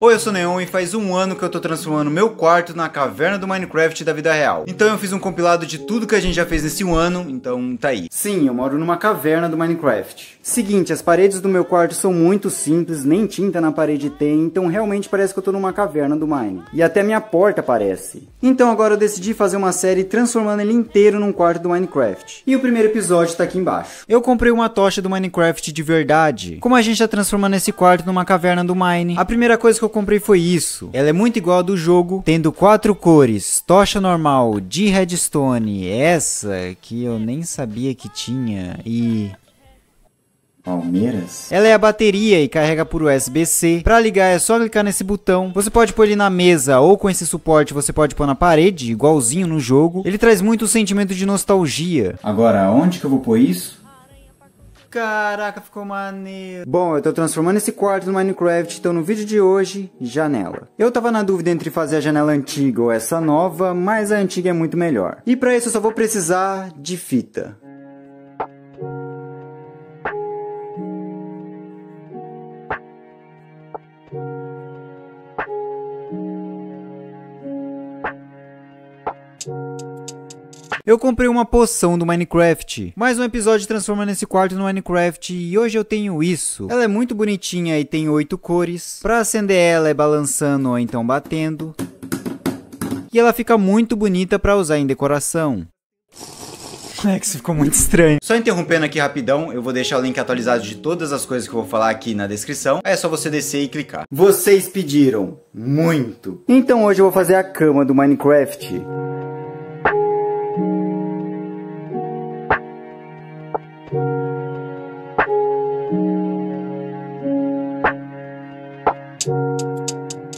Oi, eu sou o Neon e faz um ano que eu tô transformando meu quarto na caverna do Minecraft da vida real. Então eu fiz um compilado de tudo que a gente já fez nesse um ano, então tá aí. Sim, eu moro numa caverna do Minecraft. Seguinte, as paredes do meu quarto são muito simples, nem tinta na parede tem, então realmente parece que eu tô numa caverna do Mine. E até minha porta parece. Então agora eu decidi fazer uma série transformando ele inteiro num quarto do Minecraft. E o primeiro episódio tá aqui embaixo. Eu comprei uma tocha do Minecraft de verdade. Como a gente tá transformando esse quarto numa caverna do Mine, a primeira coisa que eu comprei foi isso. Ela é muito igual a do jogo, tendo 4 cores, tocha normal, de redstone, essa que eu nem sabia que tinha, e... Palmeiras? Ela é a bateria e carrega por USB-C. Para ligar é só clicar nesse botão. Você pode pôr ele na mesa ou com esse suporte você pode pôr na parede, igualzinho no jogo. Ele traz muito sentimento de nostalgia. Agora, onde que eu vou pôr isso? Caraca, ficou maneiro. Bom, eu tô transformando esse quarto no Minecraft, então no vídeo de hoje, janela. Eu tava na dúvida entre fazer a janela antiga ou essa nova, mas a antiga é muito melhor. E pra isso eu só vou precisar de fita. Eu comprei uma poção do Minecraft, mais um episódio transformando esse quarto no Minecraft e hoje eu tenho isso. Ela é muito bonitinha e tem 8 cores. Pra acender ela é balançando ou então batendo. E ela fica muito bonita pra usar em decoração. É que isso ficou muito estranho. Só interrompendo aqui rapidão, eu vou deixar o link atualizado de todas as coisas que eu vou falar aqui na descrição. Aí é só você descer e clicar. Vocês pediram muito. Então hoje eu vou fazer a cama do Minecraft.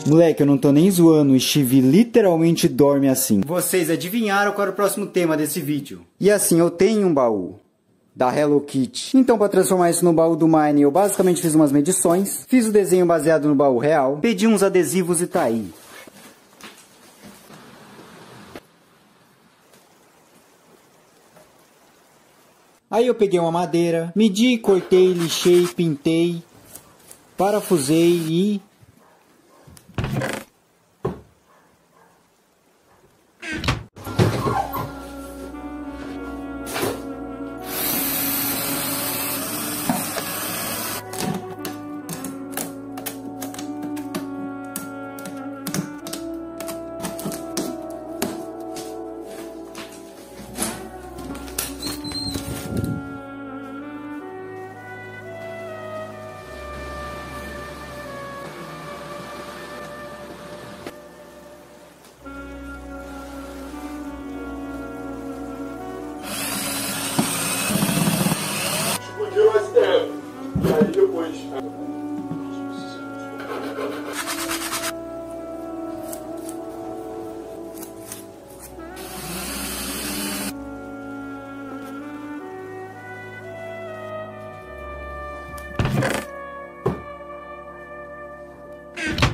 Moleque, eu não tô nem zoando, o Steve literalmente dorme assim. Vocês adivinharam qual era o próximo tema desse vídeo. E assim, eu tenho um baú da Hello Kitty. Então para transformar isso no baú do Mine, eu basicamente fiz umas medições, fiz o desenho baseado no baú real, pedi uns adesivos e tá aí. Aí eu peguei uma madeira, medi, cortei, lixei, pintei, parafusei e... Aí depois...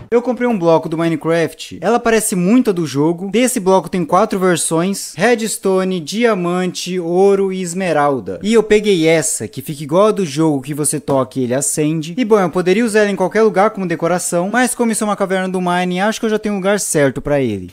Eu comprei um bloco do Minecraft, ela parece muito a do jogo. Desse bloco tem 4 versões, redstone, diamante, ouro e esmeralda. E eu peguei essa, que fica igual a do jogo, que você toca e ele acende. E bom, eu poderia usar ela em qualquer lugar como decoração, mas como isso é uma caverna do Mine, acho que eu já tenho um lugar certo pra ele.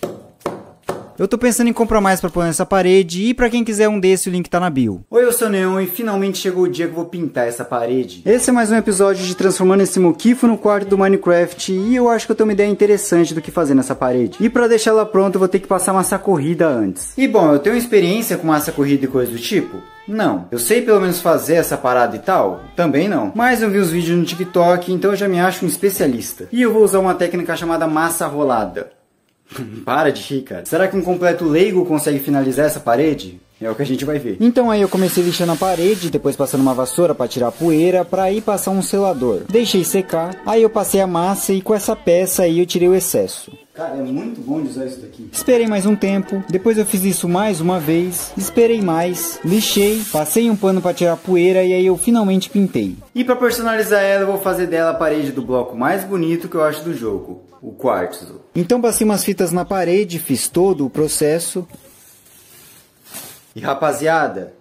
Eu tô pensando em comprar mais pra pôr nessa parede e pra quem quiser um desse o link tá na bio. Oi, eu sou o Neon e finalmente chegou o dia que eu vou pintar essa parede. Esse é mais um episódio de transformando esse moquifo no quarto do Minecraft e eu acho que eu tenho uma ideia interessante do que fazer nessa parede. E pra deixar ela pronta eu vou ter que passar massa corrida antes. E bom, eu tenho experiência com massa corrida e coisa do tipo? Não. Eu sei pelo menos fazer essa parada e tal? Também não. Mas eu vi os vídeos no TikTok, então eu já me acho um especialista. E eu vou usar uma técnica chamada massa rolada. Para de rir, cara. Será que um completo leigo consegue finalizar essa parede? É o que a gente vai ver. Então aí eu comecei lixando a parede, depois passando uma vassoura para tirar a poeira, para aí passar um selador. Deixei secar, aí eu passei a massa e com essa peça aí eu tirei o excesso. Cara, é muito bom de usar isso daqui. Esperei mais um tempo, depois eu fiz isso mais uma vez, esperei mais, lixei, passei um pano para tirar a poeira e aí eu finalmente pintei. E para personalizar ela eu vou fazer dela a parede do bloco mais bonito que eu acho do jogo, o quartzo. Então passei umas fitas na parede, fiz todo o processo. E rapaziada,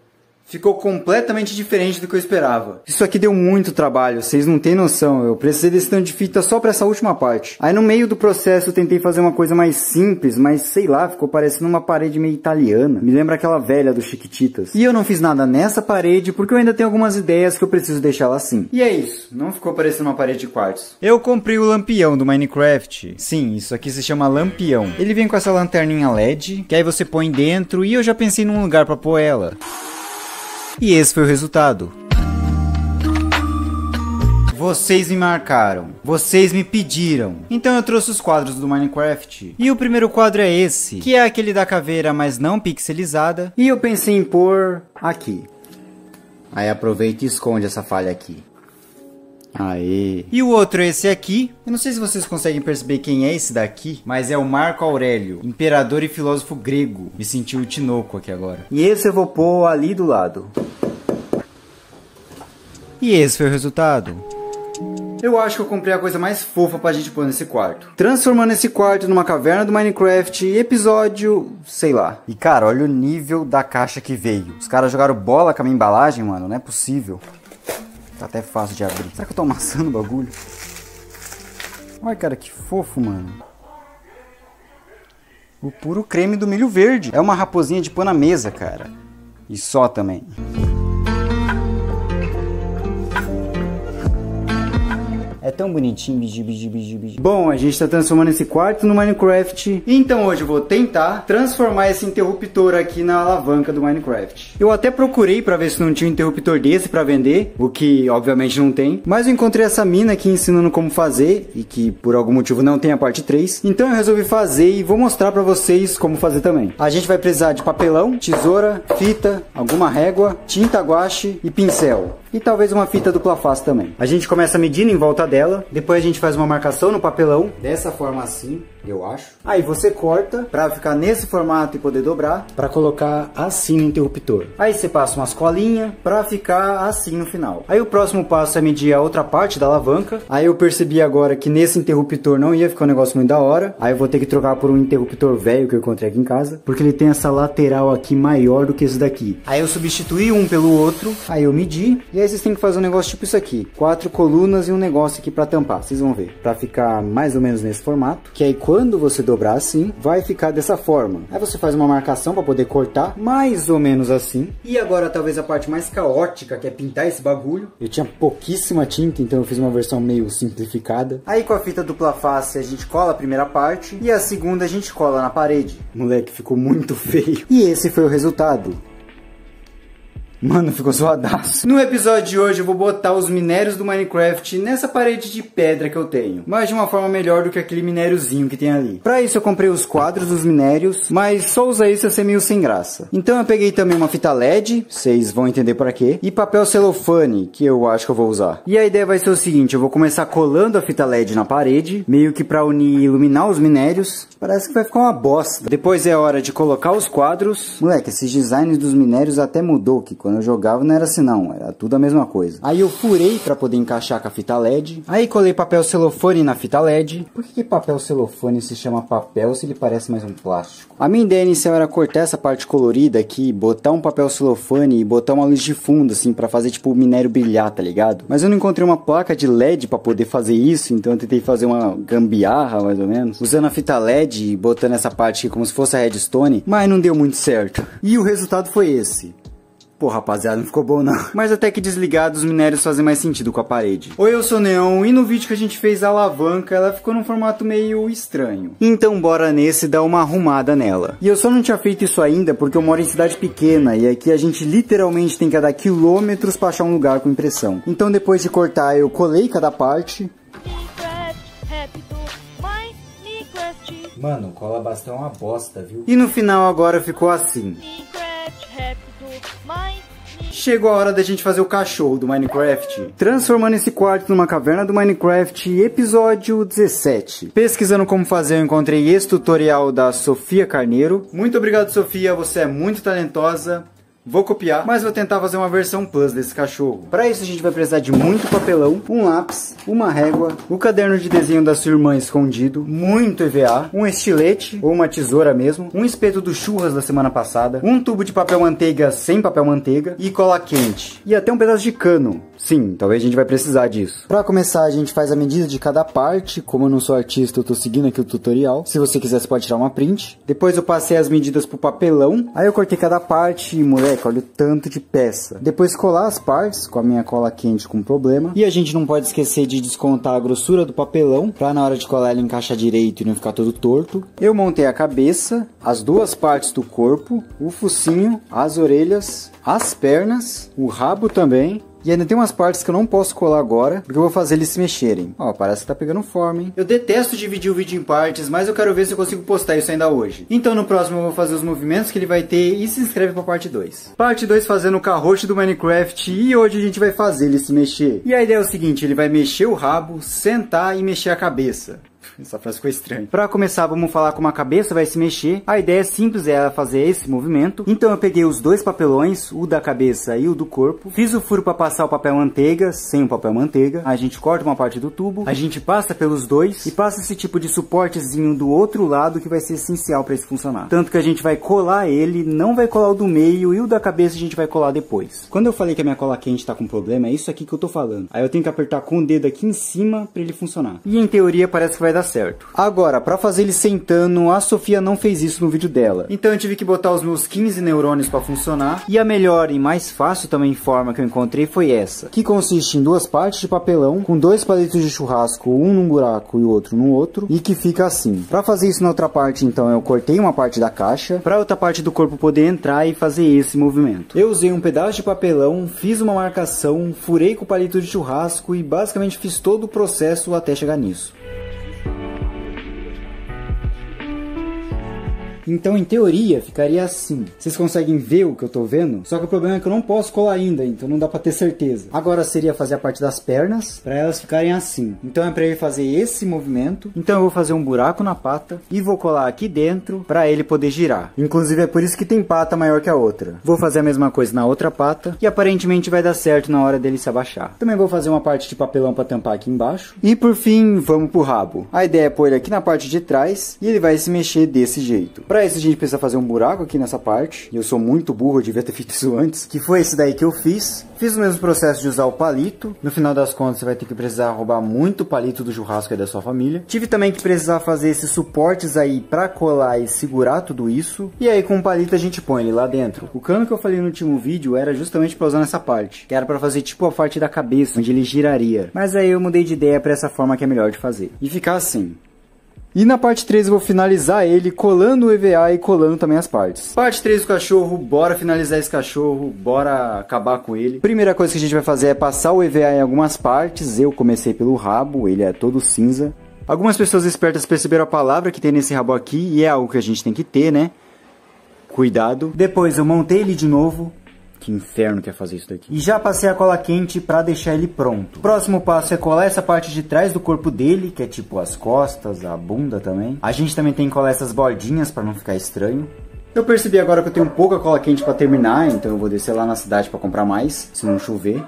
Ficou completamente diferente do que eu esperava. Isso aqui deu muito trabalho, vocês não têm noção. Eu precisei desse tanto de fita só pra essa última parte. Aí no meio do processo eu tentei fazer uma coisa mais simples, mas sei lá, ficou parecendo uma parede meio italiana. Me lembra aquela velha do Chiquititas. E eu não fiz nada nessa parede porque eu ainda tenho algumas ideias que eu preciso deixar ela assim. E é isso, não ficou parecendo uma parede de quartzo. Eu comprei o lampião do Minecraft. Sim, isso aqui se chama lampião. Ele vem com essa lanterninha LED, que aí você põe dentro e eu já pensei num lugar pra pôr ela. E esse foi o resultado. Vocês me marcaram, vocês me pediram, então eu trouxe os quadros do Minecraft. E o primeiro quadro é esse, que é aquele da caveira, mas não pixelizada. E eu pensei em pôr aqui. Aí aproveita e esconde essa falha aqui. Aê. E o outro é esse aqui. Eu não sei se vocês conseguem perceber quem é esse daqui, mas é o Marco Aurélio, imperador e filósofo grego. Me senti o Tinoco aqui agora. E esse eu vou pôr ali do lado. E esse foi o resultado. Eu acho que eu comprei a coisa mais fofa pra gente pôr nesse quarto. Transformando esse quarto numa caverna do Minecraft, episódio... sei lá. E cara, olha o nível da caixa que veio. Os caras jogaram bola com a minha embalagem, mano. Não é possível. Tá até fácil de abrir. Será que eu tô amassando o bagulho? Olha, cara, que fofo, mano. O puro creme do milho verde. É uma raposinha de pôr na mesa, cara. E só também. É tão bonitinho, biji. Bom, a gente tá transformando esse quarto no Minecraft. Então hoje eu vou tentar transformar esse interruptor aqui na alavanca do Minecraft. Eu até procurei pra ver se não tinha um interruptor desse pra vender, o que obviamente não tem. Mas eu encontrei essa mina aqui ensinando como fazer, e que por algum motivo não tem a parte 3. Então eu resolvi fazer e vou mostrar pra vocês como fazer também. A gente vai precisar de papelão, tesoura, fita, alguma régua, tinta guache e pincel. E talvez uma fita dupla face também. A gente começa medindo em volta dela. Depois a gente faz uma marcação no papelão. Dessa forma assim, eu acho. Aí você corta pra ficar nesse formato e poder dobrar. Pra colocar assim no interruptor. Aí você passa umas colinhas pra ficar assim no final. Aí o próximo passo é medir a outra parte da alavanca. Aí eu percebi agora que nesse interruptor não ia ficar um negócio muito da hora. Aí eu vou ter que trocar por um interruptor velho que eu encontrei aqui em casa. Porque ele tem essa lateral aqui maior do que esse daqui. Aí eu substituí um pelo outro. Aí eu medi. E aí vocês têm que fazer um negócio tipo isso aqui. 4 colunas e um negócio aqui pra tampar. Vocês vão ver. Pra ficar mais ou menos nesse formato. Que aí quando você dobrar assim, vai ficar dessa forma. Aí você faz uma marcação pra poder cortar. Mais ou menos assim. E agora talvez a parte mais caótica, que é pintar esse bagulho. Eu tinha pouquíssima tinta, então eu fiz uma versão meio simplificada. Aí com a fita dupla face a gente cola a primeira parte. E a segunda a gente cola na parede. Moleque, ficou muito feio. E esse foi o resultado. Mano, ficou zoadaço. No episódio de hoje eu vou botar os minérios do Minecraft nessa parede de pedra que eu tenho. Mas de uma forma melhor do que aquele minériozinho que tem ali. Pra isso eu comprei os quadros dos minérios, mas só usar isso ia ser meio sem graça. Então eu peguei também uma fita LED, vocês vão entender pra quê. E papel celofane, que eu acho que eu vou usar. E a ideia vai ser o seguinte, eu vou começar colando a fita LED na parede, meio que pra unir e iluminar os minérios. Parece que vai ficar uma bosta. Depois é hora de colocar os quadros. Moleque, esses designs dos minérios até mudou, que quando eu jogava não era assim não, era tudo a mesma coisa. Aí eu furei pra poder encaixar com a fita LED. Aí colei papel celofane na fita LED. Por que papel celofane se chama papel se ele parece mais um plástico? A minha ideia inicial era cortar essa parte colorida aqui, botar um papel celofane e botar uma luz de fundo assim pra fazer tipo o minério brilhar, tá ligado? Mas eu não encontrei uma placa de LED pra poder fazer isso, então eu tentei fazer uma gambiarra mais ou menos, usando a fita LED e botando essa parte aqui como se fosse a redstone, mas não deu muito certo. E o resultado foi esse. Pô, rapaziada, não ficou bom não. Mas até que desligado, os minérios fazem mais sentido com a parede. Oi, eu sou o Neon, e no vídeo que a gente fez a alavanca, ela ficou num formato meio estranho. Então bora nesse dar uma arrumada nela. E eu só não tinha feito isso ainda porque eu moro em cidade pequena, e aqui a gente literalmente tem que andar quilômetros pra achar um lugar com impressão. Então depois de cortar, eu colei cada parte. Mano, cola bastante uma bosta, viu? E no final agora ficou assim. Chegou a hora da gente fazer o cachorro do Minecraft. Transformando esse quarto numa caverna do Minecraft, episódio 17. Pesquisando como fazer, eu encontrei esse tutorial da Sofia Carneiro. Muito obrigado, Sofia, você é muito talentosa. Vou copiar, mas vou tentar fazer uma versão plus desse cachorro. Para isso a gente vai precisar de muito papelão, um lápis, uma régua, o caderno de desenho da sua irmã escondido, muito EVA, um estilete ou uma tesoura mesmo, um espeto do churras da semana passada, um tubo de papel manteiga sem papel manteiga e cola quente. E até um pedaço de cano. Sim, talvez a gente vai precisar disso. Para começar, a gente faz a medida de cada parte. Como eu não sou artista, eu tô seguindo aqui o tutorial. Se você quiser, você pode tirar uma print. Depois eu passei as medidas pro papelão. Aí eu cortei cada parte e, moleque, olha o tanto de peça. Depois colar as partes com a minha cola quente com problema. E a gente não pode esquecer de descontar a grossura do papelão, pra na hora de colar ele encaixar direito e não ficar todo torto. Eu montei a cabeça, as duas partes do corpo, o focinho, as orelhas, as pernas, o rabo também. E ainda tem umas partes que eu não posso colar agora, porque eu vou fazer eles se mexerem. Ó, parece que tá pegando forma, hein? Eu detesto dividir o vídeo em partes, mas eu quero ver se eu consigo postar isso ainda hoje. Então no próximo eu vou fazer os movimentos que ele vai ter e se inscreve pra parte 2. Parte 2 fazendo o carroche do Minecraft e hoje a gente vai fazer ele se mexer. E a ideia é o seguinte, ele vai mexer o rabo, sentar e mexer a cabeça. Essa frase ficou estranha. Pra começar, vamos falar como a cabeça vai se mexer. A ideia simples é ela fazer esse movimento. Então eu peguei os dois papelões, o da cabeça e o do corpo. Fiz o furo para passar o papel manteiga, sem o papel manteiga. A gente corta uma parte do tubo. A gente passa pelos dois e passa esse tipo de suportezinho do outro lado que vai ser essencial para isso funcionar. Tanto que a gente vai colar ele, não vai colar o do meio e o da cabeça a gente vai colar depois. Quando eu falei que a minha cola quente tá com problema, é isso aqui que eu tô falando. Aí eu tenho que apertar com o dedo aqui em cima para ele funcionar. E em teoria parece que vai dar certo. Agora, para fazer ele sentando, a Sofia não fez isso no vídeo dela. Então eu tive que botar os meus 15 neurônios para funcionar. E a melhor e mais fácil também forma que eu encontrei foi essa. Que consiste em duas partes de papelão, com dois palitos de churrasco, um num buraco e o outro no outro. E que fica assim. Para fazer isso na outra parte, então, eu cortei uma parte da caixa, para outra parte do corpo poder entrar e fazer esse movimento. Eu usei um pedaço de papelão, fiz uma marcação, furei com o palito de churrasco e basicamente fiz todo o processo até chegar nisso. Então, em teoria, ficaria assim. Vocês conseguem ver o que eu tô vendo? Só que o problema é que eu não posso colar ainda, então não dá pra ter certeza. Agora seria fazer a parte das pernas, pra elas ficarem assim. Então é pra ele fazer esse movimento. Então eu vou fazer um buraco na pata e vou colar aqui dentro pra ele poder girar. Inclusive é por isso que tem pata maior que a outra. Vou fazer a mesma coisa na outra pata e aparentemente vai dar certo na hora dele se abaixar. Também vou fazer uma parte de papelão pra tampar aqui embaixo. E por fim, vamos pro rabo. A ideia é pôr ele aqui na parte de trás e ele vai se mexer desse jeito. Para isso a gente precisa fazer um buraco aqui nessa parte. E eu sou muito burro, eu devia ter feito isso antes. Que foi esse daí que eu fiz. Fiz o mesmo processo de usar o palito. No final das contas você vai ter que precisar roubar muito palito do churrasco aí da sua família. Tive também que precisar fazer esses suportes aí pra colar e segurar tudo isso. E aí com o palito a gente põe ele lá dentro. O cano que eu falei no último vídeo era justamente pra usar nessa parte. Que era pra fazer tipo a parte da cabeça, onde ele giraria. Mas aí eu mudei de ideia pra essa forma que é melhor de fazer. E ficar assim. E na parte 3 eu vou finalizar ele colando o EVA e colando também as partes. Parte 3 do cachorro, bora finalizar esse cachorro, bora acabar com ele. Primeira coisa que a gente vai fazer é passar o EVA em algumas partes. Eu comecei pelo rabo, ele é todo cinza. Algumas pessoas espertas perceberam a palavra que tem nesse rabo aqui e é algo que a gente tem que ter, né? Cuidado. Depois eu montei ele de novo. Que inferno que é fazer isso daqui. E já passei a cola quente pra deixar ele pronto. Próximo passo é colar essa parte de trás do corpo dele, que é tipo as costas, a bunda também. A gente também tem que colar essas bordinhas pra não ficar estranho. Eu percebi agora que eu tenho pouca cola quente pra terminar, então eu vou descer lá na cidade pra comprar mais, se não chover.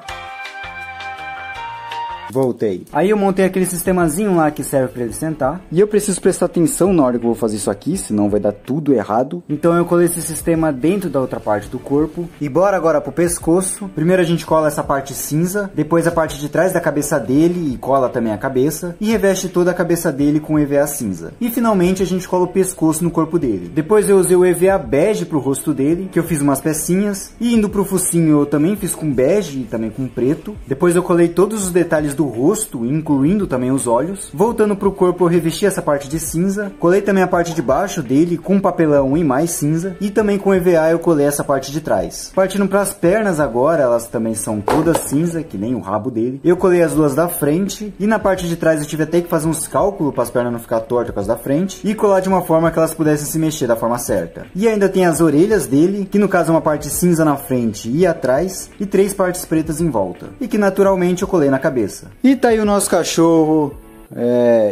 Voltei. Aí eu montei aquele sistemazinho lá que serve pra ele sentar. E eu preciso prestar atenção na hora que eu vou fazer isso aqui, senão vai dar tudo errado. Então eu colei esse sistema dentro da outra parte do corpo. E bora agora pro pescoço. Primeiro a gente cola essa parte cinza, depois a parte de trás da cabeça dele e cola também a cabeça. E reveste toda a cabeça dele com EVA cinza. E finalmente a gente cola o pescoço no corpo dele. Depois eu usei o EVA bege pro rosto dele, que eu fiz umas pecinhas. E indo pro focinho eu também fiz com bege e também com preto. Depois eu colei todos os detalhes do rosto, incluindo também os olhos. Voltando pro corpo eu revesti essa parte de cinza. Colei também a parte de baixo dele com papelão e mais cinza. E também com EVA eu colei essa parte de trás. Partindo para as pernas agora, elas também são todas cinza, que nem o rabo dele. Eu colei as duas da frente. E na parte de trás eu tive até que fazer uns cálculos para as pernas não ficar tortas com as da frente. E colar de uma forma que elas pudessem se mexer da forma certa. E ainda tem as orelhas dele, que no caso é uma parte cinza na frente e atrás. E 3 partes pretas em volta. E que naturalmente eu colei na cabeça. E tá aí o nosso cachorro.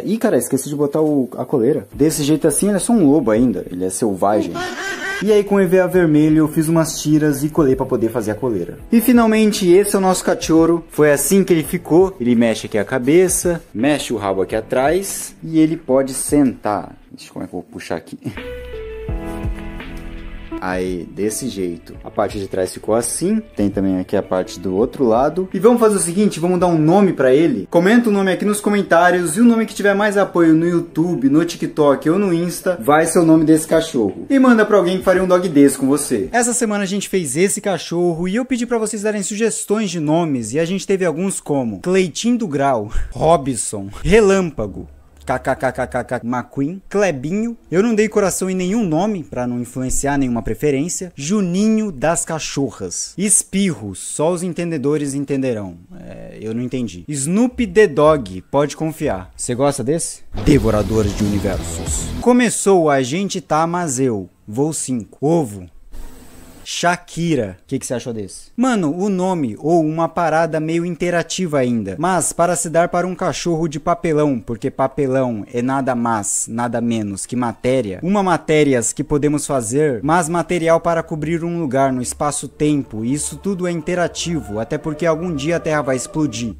Ih, cara, esqueci de botar a coleira. Desse jeito assim, ele é só um lobo ainda. Ele é selvagem. E aí com EVA vermelho eu fiz umas tiras e colei pra poder fazer a coleira. E finalmente esse é o nosso cachorro. Foi assim que ele ficou. Ele mexe aqui a cabeça, mexe o rabo aqui atrás e ele pode sentar. Deixa eu ver como é que eu vou puxar aqui. Aí, desse jeito. A parte de trás ficou assim. Tem também aqui a parte do outro lado. E vamos fazer o seguinte, vamos dar um nome pra ele. Comenta o nome aqui nos comentários. E o nome que tiver mais apoio no YouTube, no TikTok ou no Insta, vai ser o nome desse cachorro. E manda pra alguém que faria um dog desse com você. Essa semana a gente fez esse cachorro. E eu pedi pra vocês darem sugestões de nomes. E a gente teve alguns como Cleitinho do Grau, Robson, Relâmpago, KKKKK McQueen, Clebinho. Eu não dei coração em nenhum nome pra não influenciar nenhuma preferência. Juninho das Cachorras. Espirro, só os entendedores entenderão. Eu não entendi. Snoopy the Dog, pode confiar. Você gosta desse? Devoradores de universos. Começou a gente tá, mas eu. Voo 5. Ovo. Shakira. O que você achou desse? Mano, o nome ou uma parada meio interativa ainda, mas para se dar para um cachorro de papelão, porque papelão é nada mais, nada menos que matéria. Uma matérias que podemos fazer, mas material para cobrir um lugar no espaço-tempo. E isso tudo é interativo, até porque algum dia a Terra vai explodir.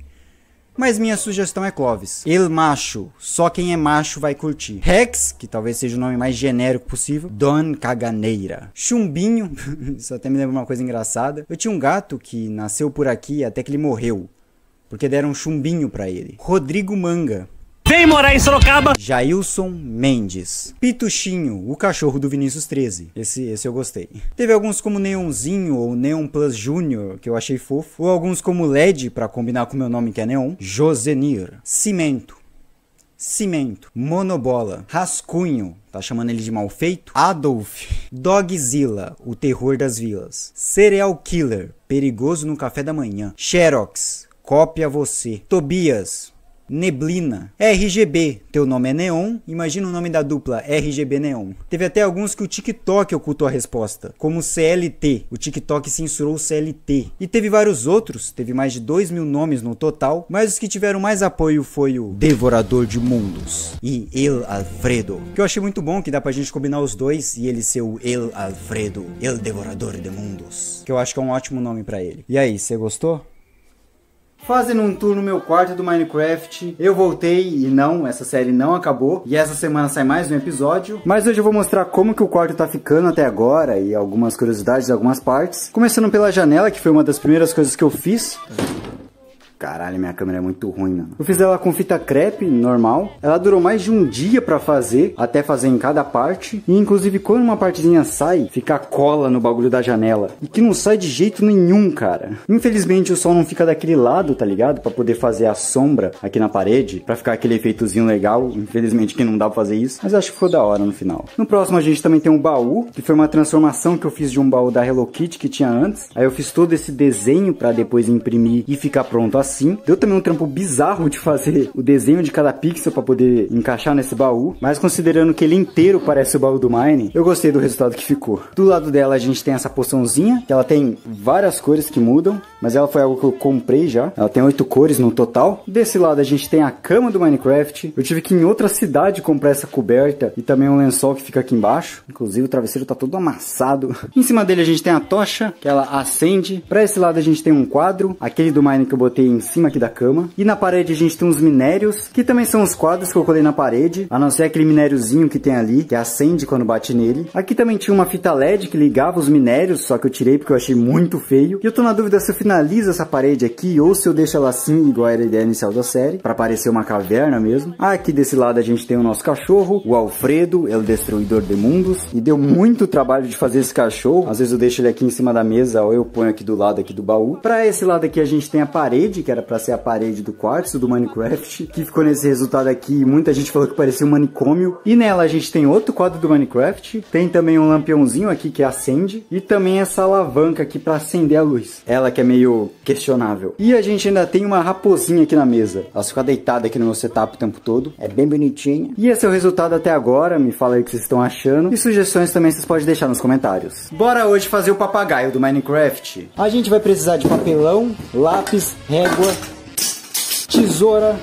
Mas minha sugestão é Clovis. El Macho, só quem é macho vai curtir. Rex, que talvez seja o nome mais genérico possível. Don Caganeira. Chumbinho, isso até me lembra uma coisa engraçada. Eu tinha um gato que nasceu por aqui até que ele morreu, porque deram um chumbinho pra ele. Rodrigo Manga. Vem morar em Sorocaba! Jailson Mendes. Pituxinho, o cachorro do Vinícius 13. Esse eu gostei. Teve alguns como Neonzinho ou Neon Plus Júnior, que eu achei fofo. Ou alguns como LED, pra combinar com o meu nome que é Neon. Josenir. Cimento. Monobola. Rascunho. Tá chamando ele de mal feito? Adolf. Dogzilla, o terror das vilas. Serial Killer. Perigoso no café da manhã. Xerox. Cópia você. Tobias. Neblina. RGB, teu nome é Neon, imagina o nome da dupla RGB Neon. Teve até alguns que o TikTok ocultou a resposta, como CLT, o TikTok censurou o CLT. E teve vários outros, teve mais de 2.000 nomes no total, mas os que tiveram mais apoio foi o Devorador de Mundos e El Alfredo, que eu achei muito bom, que dá pra gente combinar os dois e ele ser o El Alfredo, El Devorador de Mundos, que eu acho que é um ótimo nome pra ele. E aí, você gostou? Fazendo um tour no meu quarto do Minecraft, eu voltei e não, essa série não acabou. E essa semana sai mais um episódio. Mas hoje eu vou mostrar como que o quarto tá ficando até agora e algumas curiosidades de algumas partes. Começando pela janela, que foi uma das primeiras coisas que eu fiz. Caralho, minha câmera é muito ruim, mano. Eu fiz ela com fita crepe, normal. Ela durou mais de um dia pra fazer, até fazer em cada parte. E inclusive quando uma partezinha sai, fica cola no bagulho da janela. E que não sai de jeito nenhum, cara. Infelizmente o sol não fica daquele lado, tá ligado? Pra poder fazer a sombra aqui na parede, pra ficar aquele efeitozinho legal. Infelizmente que não dá pra fazer isso, mas acho que ficou da hora no final. No próximo a gente também tem um baú, que foi uma transformação que eu fiz de um baú da Hello Kitty que tinha antes. Aí eu fiz todo esse desenho pra depois imprimir e ficar pronto assim. Deu também um trampo bizarro de fazer o desenho de cada pixel para poder encaixar nesse baú, mas considerando que ele inteiro parece o baú do Mine, eu gostei do resultado que ficou. Do lado dela a gente tem essa poçãozinha, que ela tem várias cores que mudam, mas ela foi algo que eu comprei já. Ela tem 8 cores no total. Desse lado a gente tem a cama do Minecraft. Eu tive que ir em outra cidade comprar essa coberta e também um lençol que fica aqui embaixo. Inclusive o travesseiro tá todo amassado. Em cima dele a gente tem a tocha, que ela acende. Para esse lado a gente tem um quadro, aquele do Mine que eu botei em cima aqui da cama. E na parede a gente tem uns minérios, que também são os quadros que eu colei na parede, a não ser aquele minériozinho que tem ali, que acende quando bate nele. Aqui também tinha uma fita LED que ligava os minérios, só que eu tirei porque eu achei muito feio. E eu tô na dúvida se eu finalizo essa parede aqui, ou se eu deixo ela assim, igual era a ideia inicial da série, pra parecer uma caverna mesmo. Aqui desse lado a gente tem o nosso cachorro, o Alfredo, ele destruidor de mundos. E deu muito trabalho de fazer esse cachorro. Às vezes eu deixo ele aqui em cima da mesa, ou eu ponho aqui do lado aqui do baú. Pra esse lado aqui a gente tem a parede, que era pra ser a parede do quartzo do Minecraft, que ficou nesse resultado aqui. Muita gente falou que parecia um manicômio. E nela a gente tem outro quadro do Minecraft. Tem também um lampiãozinho aqui que acende. E também essa alavanca aqui pra acender a luz. Ela que é meio questionável. E a gente ainda tem uma raposinha aqui na mesa. Ela fica deitada aqui no meu setup o tempo todo. É bem bonitinha. E esse é o resultado até agora. Me fala aí o que vocês estão achando. E sugestões também vocês podem deixar nos comentários. Bora hoje fazer o papagaio do Minecraft. A gente vai precisar de papelão, lápis, régua, tesoura,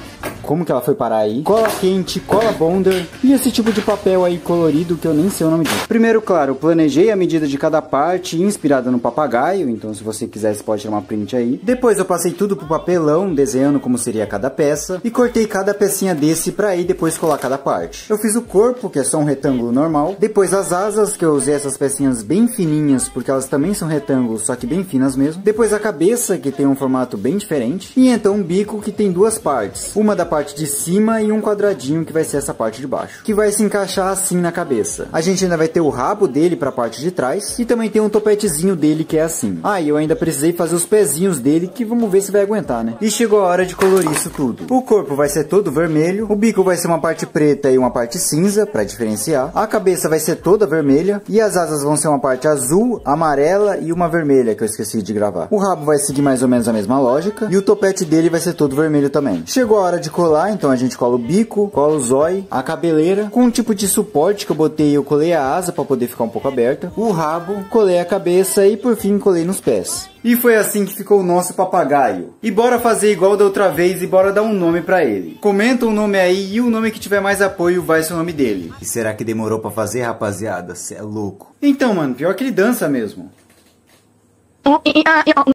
Como que ela foi parar aí? Cola quente, cola bonder e esse tipo de papel aí colorido que eu nem sei o nome disso. Primeiro, claro, eu planejei a medida de cada parte inspirada no papagaio, então se você quiser você pode tirar uma print aí. Depois eu passei tudo pro papelão, desenhando como seria cada peça e cortei cada pecinha desse pra aí depois colar cada parte. Eu fiz o corpo, que é só um retângulo normal, depois as asas, que eu usei essas pecinhas bem fininhas, porque elas também são retângulos, só que bem finas mesmo. Depois a cabeça, que tem um formato bem diferente, e então um bico que tem duas partes, uma da parte de cima e um quadradinho que vai ser essa parte de baixo, que vai se encaixar assim na cabeça. A gente ainda vai ter o rabo dele pra parte de trás e também tem um topetezinho dele que é assim. Ah, e eu ainda precisei fazer os pezinhos dele, que vamos ver se vai aguentar, né? E chegou a hora de colorir isso tudo. O corpo vai ser todo vermelho, o bico vai ser uma parte preta e uma parte cinza pra diferenciar, a cabeça vai ser toda vermelha e as asas vão ser uma parte azul, amarela e uma vermelha que eu esqueci de gravar. O rabo vai seguir mais ou menos a mesma lógica e o topete dele vai ser todo vermelho também. Chegou a hora de colar, então a gente cola o bico, cola o zóio, a cabeleira, com um tipo de suporte que eu colei a asa para poder ficar um pouco aberta, o rabo, colei a cabeça e por fim colei nos pés. E foi assim que ficou o nosso papagaio. E bora fazer igual da outra vez e bora dar um nome pra ele. Comenta o nome aí e o nome que tiver mais apoio vai ser o nome dele. E será que demorou pra fazer, rapaziada? Cê é louco. Então, mano, pior que ele dança mesmo.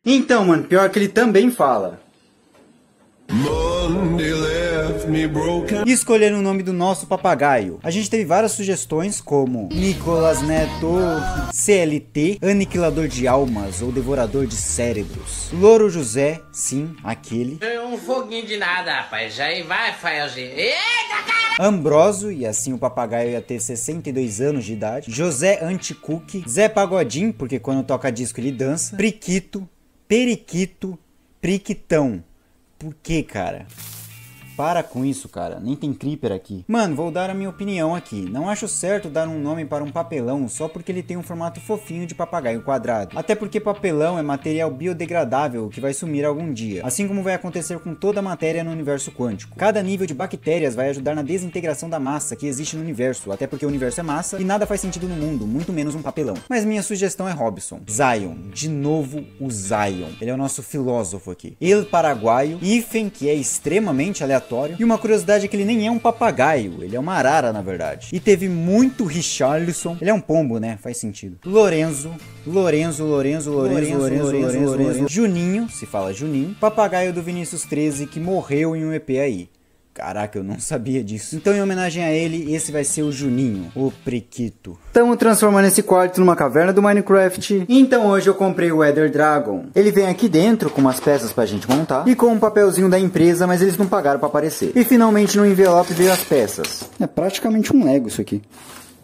Então, mano, pior que ele também fala. E escolher o nome do nosso papagaio. A gente teve várias sugestões como Nicolas Neto, CLT, Aniquilador de Almas ou Devorador de Cérebros. Louro José, sim, aquele. É um foguinho de nada, rapaz. Já aí vai, Faelzinho. Eita, cara! Ambroso, e assim o papagaio ia ter 62 anos de idade. José Anticuque, Zé Pagodinho, porque quando toca disco ele dança. Priquito, Periquito, Priquitão. Por que, cara? Para com isso, cara. Nem tem creeper aqui. Mano, vou dar a minha opinião aqui. Não acho certo dar um nome para um papelão só porque ele tem um formato fofinho de papagaio quadrado. Até porque papelão é material biodegradável que vai sumir algum dia. Assim como vai acontecer com toda a matéria no universo quântico. Cada nível de bactérias vai ajudar na desintegração da massa que existe no universo. Até porque o universo é massa e nada faz sentido no mundo, muito menos um papelão. Mas minha sugestão é Robson. Zion. De novo o Zion. Ele é o nosso filósofo aqui. El Paraguaio. Ifen, que é extremamente aleatório. E uma curiosidade é que ele nem é um papagaio, ele é uma arara na verdade. E teve muito Richarlison, ele é um pombo, né? Faz sentido. Lorenzo. Juninho, se fala Juninho. Papagaio do Vinícius 13 que morreu em um EP aí. Caraca, eu não sabia disso. Então, em homenagem a ele, esse vai ser o Juninho, o Priquito. Estamos transformando esse quarto numa caverna do Minecraft. Então, hoje eu comprei o Ender Dragon. Ele vem aqui dentro com umas peças pra gente montar e com um papelzinho da empresa, mas eles não pagaram pra aparecer. E finalmente no envelope veio as peças. É praticamente um Lego isso aqui.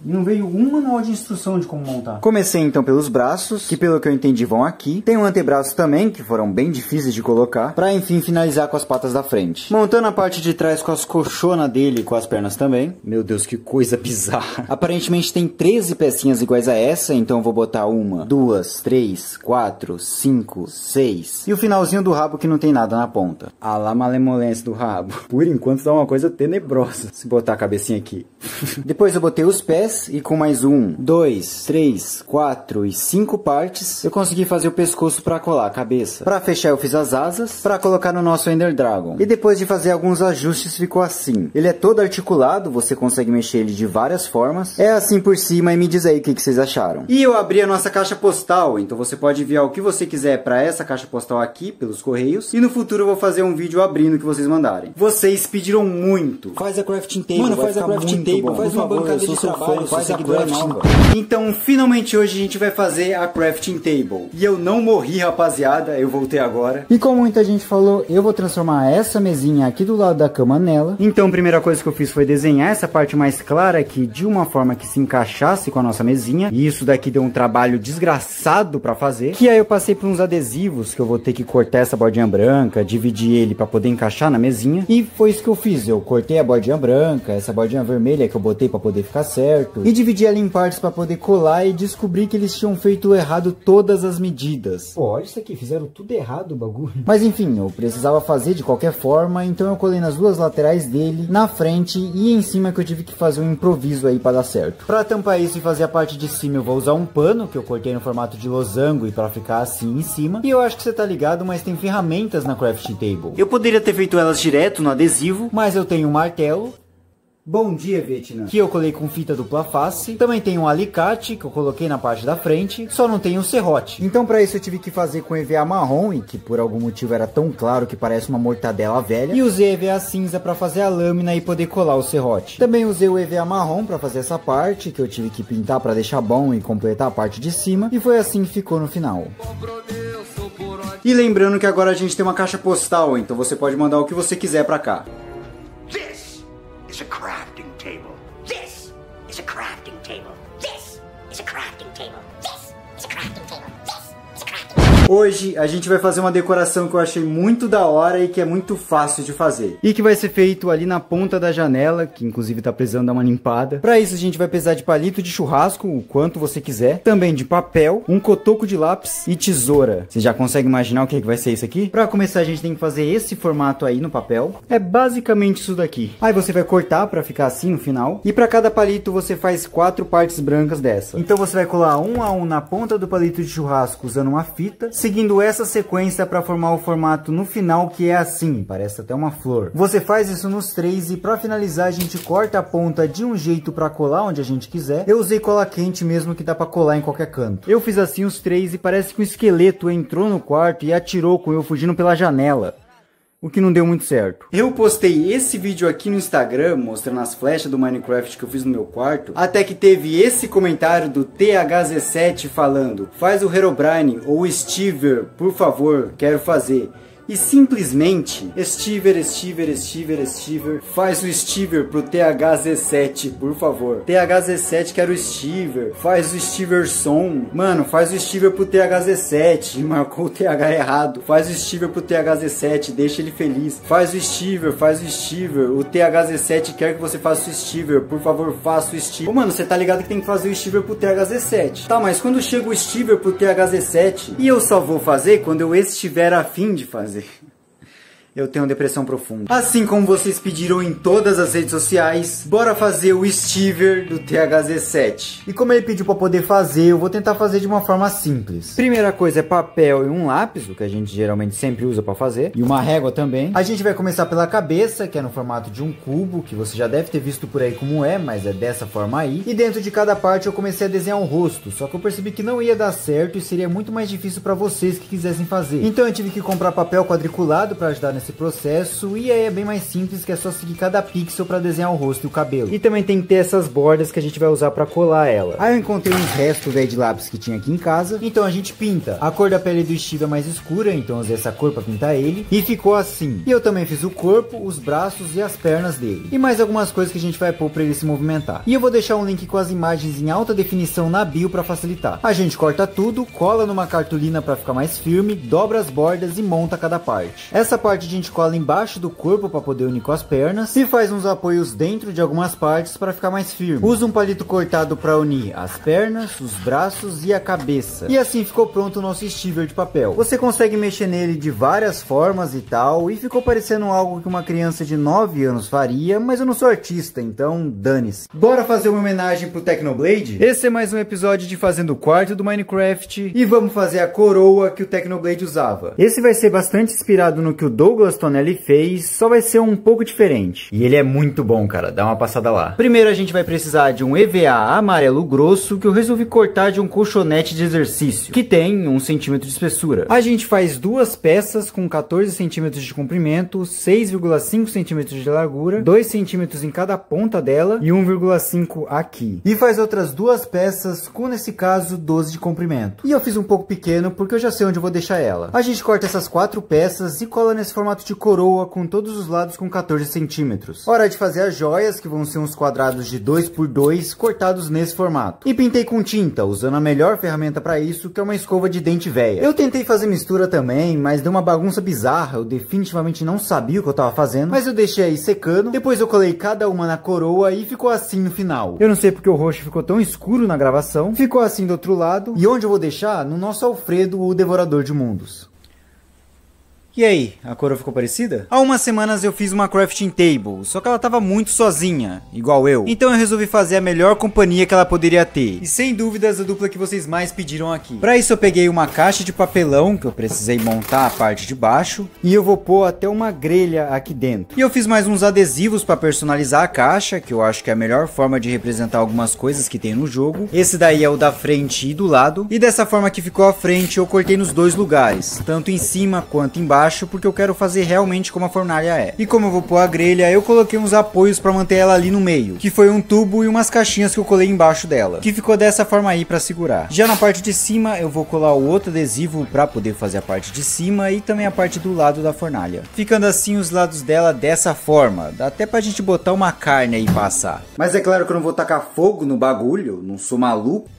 E não veio um manual de instrução de como montar. Comecei então pelos braços, que pelo que eu entendi vão aqui. Tem um antebraço também, que foram bem difíceis de colocar. Pra enfim finalizar com as patas da frente. Montando a parte de trás com as colchonas dele e com as pernas também. Meu Deus, que coisa bizarra. Aparentemente tem 13 pecinhas iguais a essa, então eu vou botar 1, 2, 3, 4, 5, 6. E o finalzinho do rabo que não tem nada na ponta. A lá malemolência do rabo. Por enquanto dá uma coisa tenebrosa. Se botar a cabecinha aqui. Depois eu botei os pés. E com mais 1, 2, 3, 4 e 5 partes, eu consegui fazer o pescoço para colar a cabeça. Para fechar eu fiz as asas, para colocar no nosso Ender Dragon. E depois de fazer alguns ajustes ficou assim. Ele é todo articulado, você consegue mexer ele de várias formas. É assim por cima e me diz aí o que vocês acharam. E eu abri a nossa caixa postal, então você pode enviar o que você quiser para essa caixa postal aqui, pelos correios. E no futuro eu vou fazer um vídeo abrindo o que vocês mandarem. Vocês pediram muito. Faz a crafting table. Mano, faz a crafting table, faz uma bancada de trabalho. Faz a crafting. Então, finalmente hoje a gente vai fazer a crafting table. E eu não morri, rapaziada, eu voltei agora. E como muita gente falou, eu vou transformar essa mesinha aqui do lado da cama nela. Então, a primeira coisa que eu fiz foi desenhar essa parte mais clara aqui de uma forma que se encaixasse com a nossa mesinha. E isso daqui deu um trabalho desgraçado pra fazer. Que aí eu passei por uns adesivos que eu vou ter que cortar essa bordinha branca, dividir ele pra poder encaixar na mesinha. E foi isso que eu fiz. Eu cortei a bordinha branca, essa bordinha vermelha que eu botei pra poder ficar certo. certo e dividi ela em partes para poder colar e descobri que eles tinham feito errado todas as medidas. Pô, olha isso aqui, fizeram tudo errado o bagulho. Mas enfim, eu precisava fazer de qualquer forma, então eu colei nas duas laterais dele, na frente e em cima, que eu tive que fazer um improviso aí para dar certo. Para tampar isso e fazer a parte de cima, eu vou usar um pano que eu cortei no formato de losango e para ficar assim em cima. E eu acho que você tá ligado, mas tem ferramentas na crafting table. Eu poderia ter feito elas direto no adesivo, mas eu tenho um martelo. Bom dia, Vietnã. Que eu colei com fita dupla face. Também tem um alicate que eu coloquei na parte da frente. Só não tem um serrote. Então para isso eu tive que fazer com EVA marrom, e que por algum motivo era tão claro que parece uma mortadela velha. E usei EVA cinza para fazer a lâmina e poder colar o serrote. Também usei o EVA marrom para fazer essa parte, que eu tive que pintar para deixar bom e completar a parte de cima. E foi assim que ficou no final. E lembrando que agora a gente tem uma caixa postal, então você pode mandar o que você quiser para cá. A crafting table. This is a crafting table. This is a crafting table. This is a crafting table. This is a crafting table. Hoje a gente vai fazer uma decoração que eu achei muito da hora e que é muito fácil de fazer. E que vai ser feito ali na ponta da janela, que inclusive tá precisando dar uma limpada. Para isso a gente vai precisar de palito de churrasco, o quanto você quiser. Também de papel, um cotoco de lápis e tesoura. Você já consegue imaginar o que vai ser isso aqui? Para começar a gente tem que fazer esse formato aí no papel. É basicamente isso daqui. Aí você vai cortar para ficar assim no final. E para cada palito você faz 4 partes brancas dessa. Então você vai colar um a um na ponta do palito de churrasco usando uma fita, seguindo essa sequência para formar o formato no final, que é assim, parece até uma flor. Você faz isso nos 3 e para finalizar a gente corta a ponta de um jeito para colar onde a gente quiser. Eu usei cola quente mesmo, que dá para colar em qualquer canto. Eu fiz assim os 3 e parece que um esqueleto entrou no quarto e atirou com eu fugindo pela janela. O que não deu muito certo. Eu postei esse vídeo aqui no Instagram, mostrando as flechas do Minecraft que eu fiz no meu quarto, até que teve esse comentário do THZ7 falando: faz o Herobrine ou o Stever, por favor, quero fazer. E simplesmente, Stever, faz o Stever pro THZ7, por favor. THZ7 quer o Stever, faz o Steverson. Mano, faz o Stever pro THZ7, marcou o TH errado. Faz o Stever pro THZ7, deixa ele feliz. Faz o Stever, o THZ7 quer que você faça o Stever, por favor, faça o Stever. Ô, mano, você tá ligado que tem que fazer o Stever pro THZ7. Tá, mas quando chega o Stever pro THZ7, e eu só vou fazer quando eu estiver a fim de fazer. Eu tenho depressão profunda. Assim como vocês pediram em todas as redes sociais, bora fazer o Stever do THZ7. E como ele pediu pra poder fazer, eu vou tentar fazer de uma forma simples. Primeira coisa é papel e um lápis, o que a gente geralmente sempre usa pra fazer. E uma régua também. A gente vai começar pela cabeça, que é no formato de um cubo, que você já deve ter visto por aí como é, mas é dessa forma aí. E dentro de cada parte eu comecei a desenhar um rosto, só que eu percebi que não ia dar certo e seria muito mais difícil pra vocês que quisessem fazer. Então eu tive que comprar papel quadriculado pra ajudar nesse processo, e aí é bem mais simples, que é só seguir cada pixel para desenhar o rosto e o cabelo. E também tem que ter essas bordas que a gente vai usar para colar ela. Aí eu encontrei uns restos de lápis que tinha aqui em casa, então a gente pinta. A cor da pele do Steve é mais escura, então eu usei essa cor para pintar ele, e ficou assim. E eu também fiz o corpo, os braços e as pernas dele. E mais algumas coisas que a gente vai pôr para ele se movimentar. E eu vou deixar um link com as imagens em alta definição na bio para facilitar. A gente corta tudo, cola numa cartolina para ficar mais firme, dobra as bordas e monta cada parte. Essa parte a gente cola embaixo do corpo para poder unir com as pernas e faz uns apoios dentro de algumas partes para ficar mais firme. Usa um palito cortado para unir as pernas, os braços e a cabeça. E assim ficou pronto o nosso Stever de papel. Você consegue mexer nele de várias formas e tal, e ficou parecendo algo que uma criança de 9 anos faria, mas eu não sou artista, então dane-se. Bora fazer uma homenagem pro Technoblade? Esse é mais um episódio de Fazendo o Quarto do Minecraft, e vamos fazer a coroa que o Technoblade usava. Esse vai ser bastante inspirado no que o Douglas Tonelli fez, só vai ser um pouco diferente. E ele é muito bom, cara, dá uma passada lá. Primeiro a gente vai precisar de um EVA amarelo grosso, que eu resolvi cortar de um colchonete de exercício, que tem 1 centímetro de espessura. A gente faz 2 peças com 14 centímetros de comprimento, 6,5 centímetros de largura, 2 centímetros em cada ponta dela e 1,5 aqui. E faz outras 2 peças com, nesse caso, 12 de comprimento. E eu fiz um pouco pequeno porque eu já sei onde eu vou deixar ela. A gente corta essas 4 peças e cola nesse formato formato de coroa com todos os lados com 14 centímetros. Hora de fazer as joias, que vão ser uns quadrados de 2 por 2 cortados nesse formato. E pintei com tinta, usando a melhor ferramenta para isso, que é uma escova de dente velha. Eu tentei fazer mistura também, mas deu uma bagunça bizarra, eu definitivamente não sabia o que eu tava fazendo, mas eu deixei aí secando, depois eu colei cada uma na coroa e ficou assim no final. Eu não sei porque o roxo ficou tão escuro na gravação, ficou assim do outro lado, e onde eu vou deixar? No nosso Alfredo, o Devorador de Mundos. E aí, a coroa ficou parecida? Há umas semanas eu fiz uma crafting table, só que ela tava muito sozinha, igual eu. Então eu resolvi fazer a melhor companhia que ela poderia ter. E sem dúvidas a dupla que vocês mais pediram aqui. Pra isso eu peguei uma caixa de papelão, que eu precisei montar a parte de baixo. E eu vou pôr até uma grelha aqui dentro. E eu fiz mais uns adesivos pra personalizar a caixa, que eu acho que é a melhor forma de representar algumas coisas que tem no jogo. Esse daí é o da frente e do lado. E dessa forma que ficou a frente eu cortei nos dois lugares, tanto em cima quanto embaixo, porque eu quero fazer realmente como a fornalha é. E como eu vou pôr a grelha, eu coloquei uns apoios para manter ela ali no meio, que foi um tubo e umas caixinhas que eu colei embaixo dela, que ficou dessa forma aí para segurar. Já na parte de cima eu vou colar o outro adesivo para poder fazer a parte de cima e também a parte do lado da fornalha, ficando assim os lados dela dessa forma. Dá até pra gente botar uma carne aí e passar. Mas é claro que eu não vou tacar fogo no bagulho, eu não sou maluco.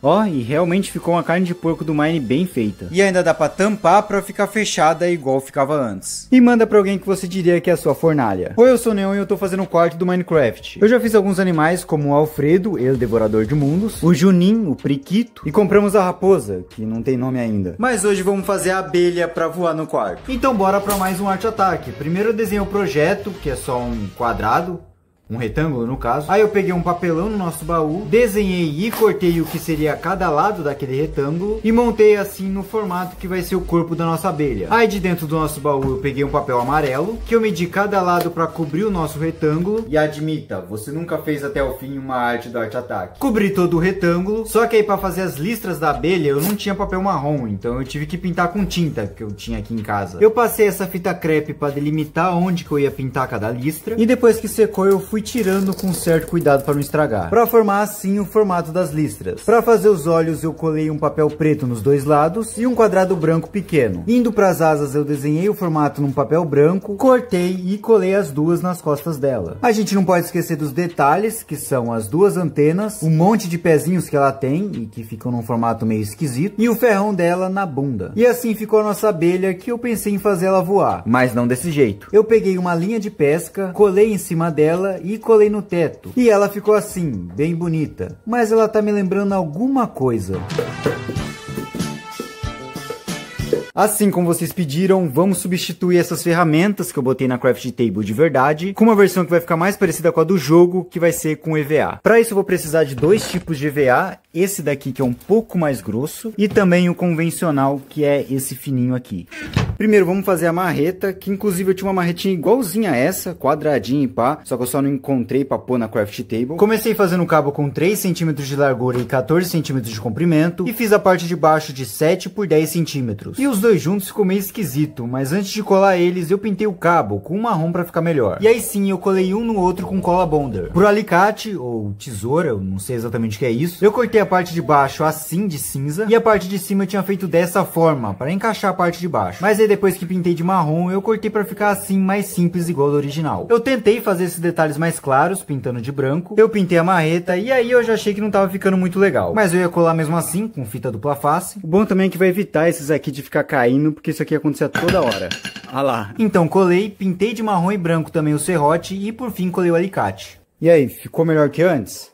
Ó, e realmente ficou uma carne de porco do Mine bem feita. E ainda dá pra tampar pra ficar fechada igual ficava antes. E manda pra alguém que você diria que é a sua fornalha. Oi, eu sou o Neon e eu tô fazendo um quarto do Minecraft. Eu já fiz alguns animais como o Alfredo, ele devorador de mundos, o Juninho, o Priquito, e compramos a raposa, que não tem nome ainda. Mas hoje vamos fazer a abelha pra voar no quarto. Então bora pra mais um Arte Ataque. Primeiro eu desenhei o projeto, que é só um quadrado. Um retângulo no caso. Aí eu peguei um papelão no nosso baú, desenhei e cortei o que seria cada lado daquele retângulo e montei assim no formato que vai ser o corpo da nossa abelha. Aí de dentro do nosso baú eu peguei um papel amarelo, que eu medi cada lado para cobrir o nosso retângulo. E admita, você nunca fez até o fim uma arte do Arte Ataque. Cobri todo o retângulo, só que aí para fazer as listras da abelha eu não tinha papel marrom, então eu tive que pintar com tinta que eu tinha aqui em casa. Eu passei essa fita crepe para delimitar onde que eu ia pintar cada listra e depois que secou eu fui tirando com certo cuidado para não estragar, para formar assim o formato das listras. Para fazer os olhos eu colei um papel preto nos dois lados e um quadrado branco pequeno. Indo para as asas eu desenhei o formato num papel branco, cortei e colei as duas nas costas dela. A gente não pode esquecer dos detalhes, que são as duas antenas, um monte de pezinhos que ela tem e que ficam num formato meio esquisito, e o ferrão dela na bunda. E assim ficou a nossa abelha, que eu pensei em fazer ela voar, mas não desse jeito. Eu peguei uma linha de pesca, colei em cima dela e colei no teto. E ela ficou assim, bem bonita. Mas ela tá me lembrando alguma coisa. Assim como vocês pediram, vamos substituir essas ferramentas que eu botei na Craft Table de verdade, com uma versão que vai ficar mais parecida com a do jogo, que vai ser com EVA. Para isso eu vou precisar de dois tipos de EVA, esse daqui que é um pouco mais grosso, e também o convencional, que é esse fininho aqui. Primeiro vamos fazer a marreta, que inclusive eu tinha uma marretinha igualzinha a essa, quadradinha e pá, só que eu só não encontrei pra pôr na Craft Table. Comecei fazendo um cabo com 3 centímetros de largura e 14 centímetros de comprimento, e fiz a parte de baixo de 7 por 10 centímetros. E os dois juntos ficou meio esquisito, mas antes de colar eles eu pintei o cabo com um marrom pra ficar melhor. E aí sim eu colei um no outro com cola bonder. Por alicate, ou tesoura, eu não sei exatamente o que é isso, eu cortei a parte de baixo assim de cinza, e a parte de cima eu tinha feito dessa forma, para encaixar a parte de baixo. Mas aí depois que pintei de marrom, eu cortei para ficar assim mais simples igual do original. Eu tentei fazer esses detalhes mais claros, pintando de branco. Eu pintei a marreta e aí eu já achei que não tava ficando muito legal. Mas eu ia colar mesmo assim, com fita dupla face. O bom também é que vai evitar esses aqui de ficar caindo, porque isso aqui acontecia toda hora. Ah lá. Então colei, pintei de marrom e branco também o serrote e por fim colei o alicate. E aí, ficou melhor que antes?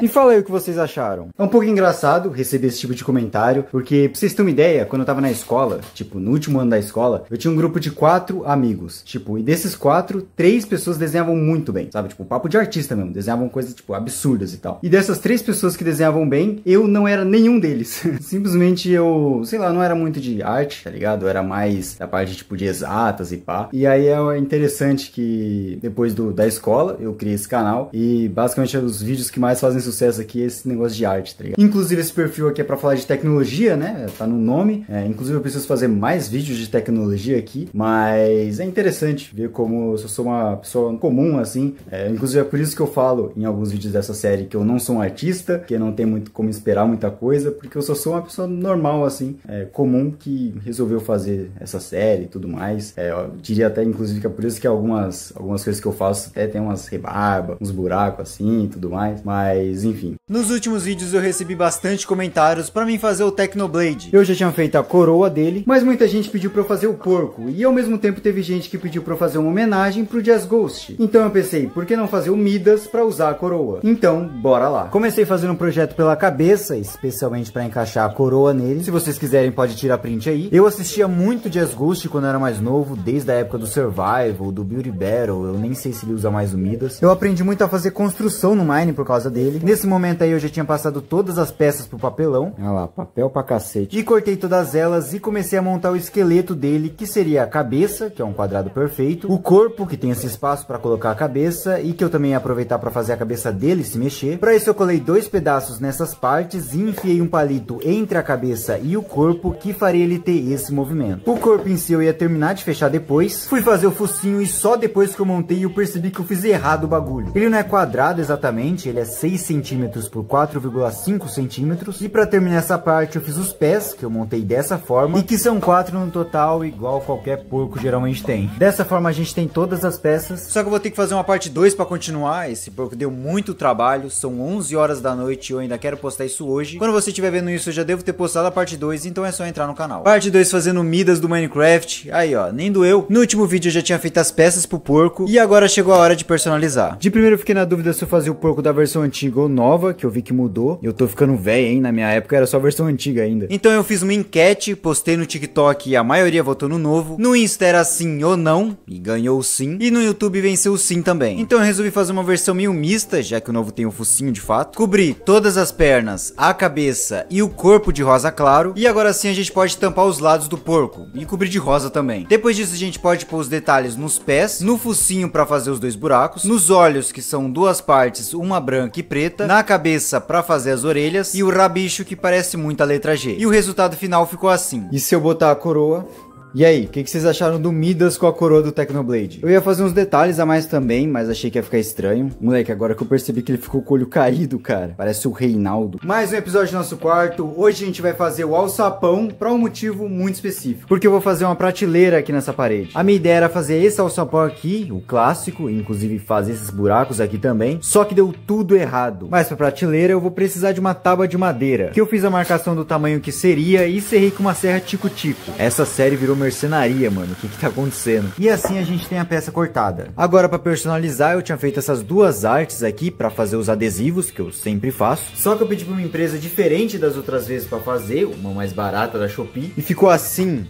E fala aí o que vocês acharam. É um pouco engraçado receber esse tipo de comentário, porque pra vocês terem uma ideia, quando eu tava na escola, tipo, no último ano da escola, eu tinha um grupo de 4 amigos, tipo, e desses 4, 3 pessoas desenhavam muito bem, sabe, tipo, papo de artista mesmo, desenhavam coisas, tipo, absurdas e tal. E dessas 3 pessoas que desenhavam bem, eu não era nenhum deles. Simplesmente eu, sei lá, não era muito de arte, tá ligado? Eu era mais da parte, tipo, de exatas e pá. E aí é interessante que depois da escola, eu criei esse canal, e basicamente os vídeos vídeos que mais fazem sucesso aqui é esse negócio de arte, tá ligado? Inclusive esse perfil aqui é pra falar de tecnologia, né? Tá no nome. Inclusive eu preciso fazer mais vídeos de tecnologia aqui, mas é interessante ver como eu sou uma pessoa comum, assim. Inclusive é por isso que eu falo em alguns vídeos dessa série que eu não sou um artista, que não tem muito como esperar muita coisa, porque eu só sou uma pessoa normal, assim, comum, que resolveu fazer essa série e tudo mais. Eu diria até, inclusive, que é por isso que algumas coisas que eu faço até tem umas rebarbas, uns buracos assim e tudo mais, mas enfim. Nos últimos vídeos eu recebi bastante comentários pra mim fazer o Technoblade. Eu já tinha feito a coroa dele, mas muita gente pediu pra eu fazer o porco, e ao mesmo tempo teve gente que pediu pra eu fazer uma homenagem pro Jazz Ghost. Então eu pensei, por que não fazer o Midas pra usar a coroa? Então, bora lá. Comecei fazendo um projeto pela cabeça, especialmente pra encaixar a coroa nele. Se vocês quiserem pode tirar print aí. Eu assistia muito Jazz Ghost quando eu era mais novo, desde a época do Survival, do Beauty Battle, eu nem sei se ele usa mais o Midas. Eu aprendi muito a fazer construção no Mine por causa dele. Nesse momento aí eu já tinha passado todas as peças pro papelão. Olha lá, papel pra cacete. E cortei todas elas e comecei a montar o esqueleto dele, que seria a cabeça, que é um quadrado perfeito, o corpo, que tem esse espaço pra colocar a cabeça e que eu também ia aproveitar pra fazer a cabeça dele se mexer. Pra isso eu colei 2 pedaços nessas partes e enfiei um palito entre a cabeça e o corpo, que faria ele ter esse movimento. O corpo em si eu ia terminar de fechar depois. Fui fazer o focinho e só depois que eu montei eu percebi que eu fiz errado o bagulho. Ele não é quadrado exatamente, ele é 6 centímetros por 4,5 centímetros. E pra terminar essa parte eu fiz os pés, que eu montei dessa forma, e que são 4 no total, igual qualquer porco geralmente tem. Dessa forma a gente tem todas as peças. Só que eu vou ter que fazer uma parte 2 pra continuar. Esse porco deu muito trabalho, são 11 horas da noite e eu ainda quero postar isso hoje. Quando você estiver vendo isso eu já devo ter postado a parte 2, então é só entrar no canal. Parte 2 fazendo Midas do Minecraft. Aí ó, nem doeu. No último vídeo eu já tinha feito as peças pro porco e agora chegou a hora de personalizar. De primeiro eu fiquei na dúvida se eu fazia o porco da versão antiga ou nova, que eu vi que mudou. Eu tô ficando velho, hein? Na minha época era só a versão antiga ainda. Então eu fiz uma enquete, postei no TikTok e a maioria votou no novo. No Insta era sim ou não, e ganhou o sim. E no YouTube venceu o sim também. Então eu resolvi fazer uma versão meio mista, já que o novo tem um focinho de fato. Cobri todas as pernas, a cabeça e o corpo de rosa claro. E agora sim a gente pode tampar os lados do porco e cobrir de rosa também. Depois disso a gente pode pôr os detalhes nos pés, no focinho pra fazer os 2 buracos, nos olhos, que são 2 partes, uma branca e preta, na cabeça pra fazer as orelhas e o rabicho, que parece muito a letra G. E o resultado final ficou assim. E se eu botar a coroa? E aí, o que vocês acharam do Midas com a coroa do Technoblade? Eu ia fazer uns detalhes a mais também, mas achei que ia ficar estranho. Moleque, agora que eu percebi que ele ficou com o olho caído, cara. Parece o Reinaldo. Mais um episódio do nosso quarto. Hoje a gente vai fazer o alçapão pra um motivo muito específico. Porque eu vou fazer uma prateleira aqui nessa parede. A minha ideia era fazer esse alçapão aqui, o clássico, inclusive fazer esses buracos aqui também. Só que deu tudo errado. Mas pra prateleira eu vou precisar de uma tábua de madeira, que eu fiz a marcação do tamanho que seria e serrei com uma serra tico-tico. Essa série virou mercenaria, mano. O que tá acontecendo? E assim a gente tem a peça cortada. Agora, pra personalizar, eu tinha feito essas 2 artes aqui pra fazer os adesivos, que eu sempre faço. Só que eu pedi pra uma empresa diferente das outras vezes pra fazer, uma mais barata da Shopee, e ficou assim.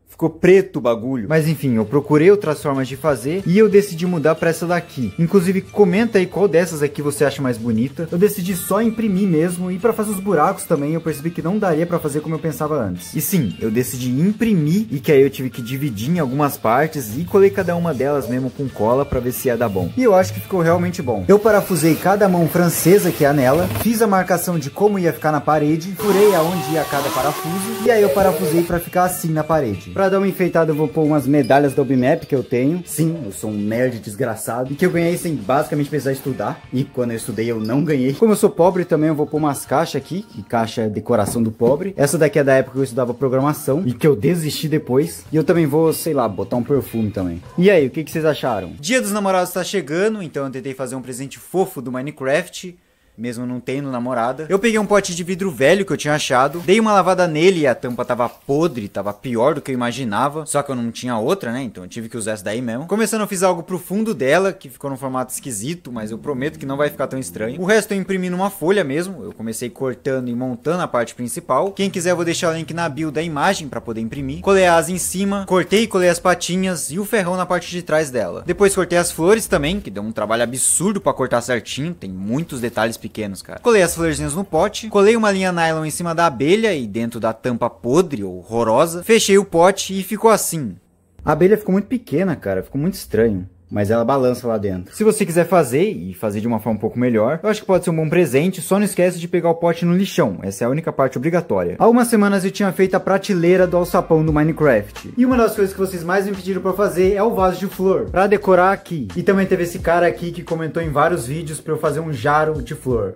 Ficou preto o bagulho. Mas enfim, eu procurei outras formas de fazer e eu decidi mudar pra essa daqui. Inclusive, comenta aí qual dessas aqui você acha mais bonita. Eu decidi só imprimir mesmo, e pra fazer os buracos também eu percebi que não daria pra fazer como eu pensava antes. E sim, eu decidi imprimir, e que aí eu tive que dividir em algumas partes e colei cada uma delas mesmo com cola pra ver se ia dar bom. E eu acho que ficou realmente bom. Eu parafusei cada mão francesa que há nela, fiz a marcação de como ia ficar na parede, furei aonde ia cada parafuso, e aí eu parafusei pra ficar assim na parede. Pra dar uma enfeitada eu vou pôr umas medalhas da Ubimap que eu tenho. Sim, eu sou um nerd desgraçado, e que eu ganhei sem basicamente precisar estudar. E quando eu estudei eu não ganhei. Como eu sou pobre também, eu vou pôr umas caixas aqui, que caixa é decoração do pobre. Essa daqui é da época que eu estudava programação e que eu desisti depois. E eu também vou, sei lá, botar um perfume também. E aí, o que vocês acharam? Dia dos Namorados tá chegando, então eu tentei fazer um presente fofo do Minecraft, mesmo não tendo namorada. Eu peguei um pote de vidro velho que eu tinha achado, dei uma lavada nele e a tampa tava podre, tava pior do que eu imaginava, só que eu não tinha outra, né, então eu tive que usar essa daí mesmo. Começando eu fiz algo pro fundo dela, que ficou num formato esquisito, mas eu prometo que não vai ficar tão estranho. O resto eu imprimi numa folha mesmo, eu comecei cortando e montando a parte principal. Quem quiser eu vou deixar o link na bio da imagem pra poder imprimir. Colei a asa em cima, cortei e colei as patinhas e o ferrão na parte de trás dela. Depois cortei as flores também, que deu um trabalho absurdo pra cortar certinho, tem muitos detalhes pequenos, cara. Colei as florzinhas no pote, colei uma linha nylon em cima da abelha e dentro da tampa podre ou horrorosa, fechei o pote e ficou assim. A abelha ficou muito pequena, cara, ficou muito estranho. mas ela balança lá dentro. Se você quiser fazer, e fazer de uma forma um pouco melhor, eu acho que pode ser um bom presente, só não esquece de pegar o pote no lixão, essa é a única parte obrigatória. Há algumas semanas eu tinha feito a prateleira do alçapão do Minecraft, e uma das coisas que vocês mais me pediram pra fazer é o vaso de flor, pra decorar aqui. E também teve esse cara aqui que comentou em vários vídeos pra eu fazer um jarro de flor.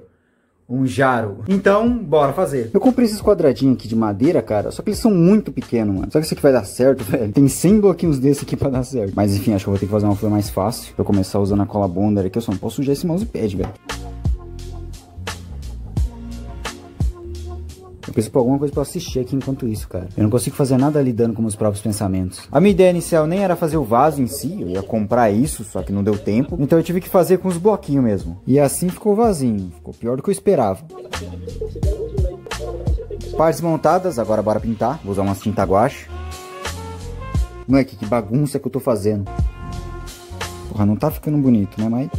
Um jarro. Então, bora fazer. Eu comprei esses quadradinhos aqui de madeira, cara. Só que eles são muito pequenos, mano. Só que isso aqui vai dar certo, velho. Tem 100 bloquinhos desse aqui pra dar certo. Mas enfim, acho que eu vou ter que fazer uma flor mais fácil. Pra eu começar usando a cola bonder aqui. Eu só não posso sujar esse mousepad, velho. Eu preciso por alguma coisa pra assistir aqui enquanto isso, cara. Eu não consigo fazer nada lidando com meus próprios pensamentos. A minha ideia inicial nem era fazer o vaso em si. Eu ia comprar isso, só que não deu tempo. Então eu tive que fazer com os bloquinhos mesmo. E assim ficou o vasinho. Ficou pior do que eu esperava. Partes montadas, agora bora pintar. Vou usar umas tinta guache. Moleque, que bagunça que eu tô fazendo. Porra, não tá ficando bonito, né, mas...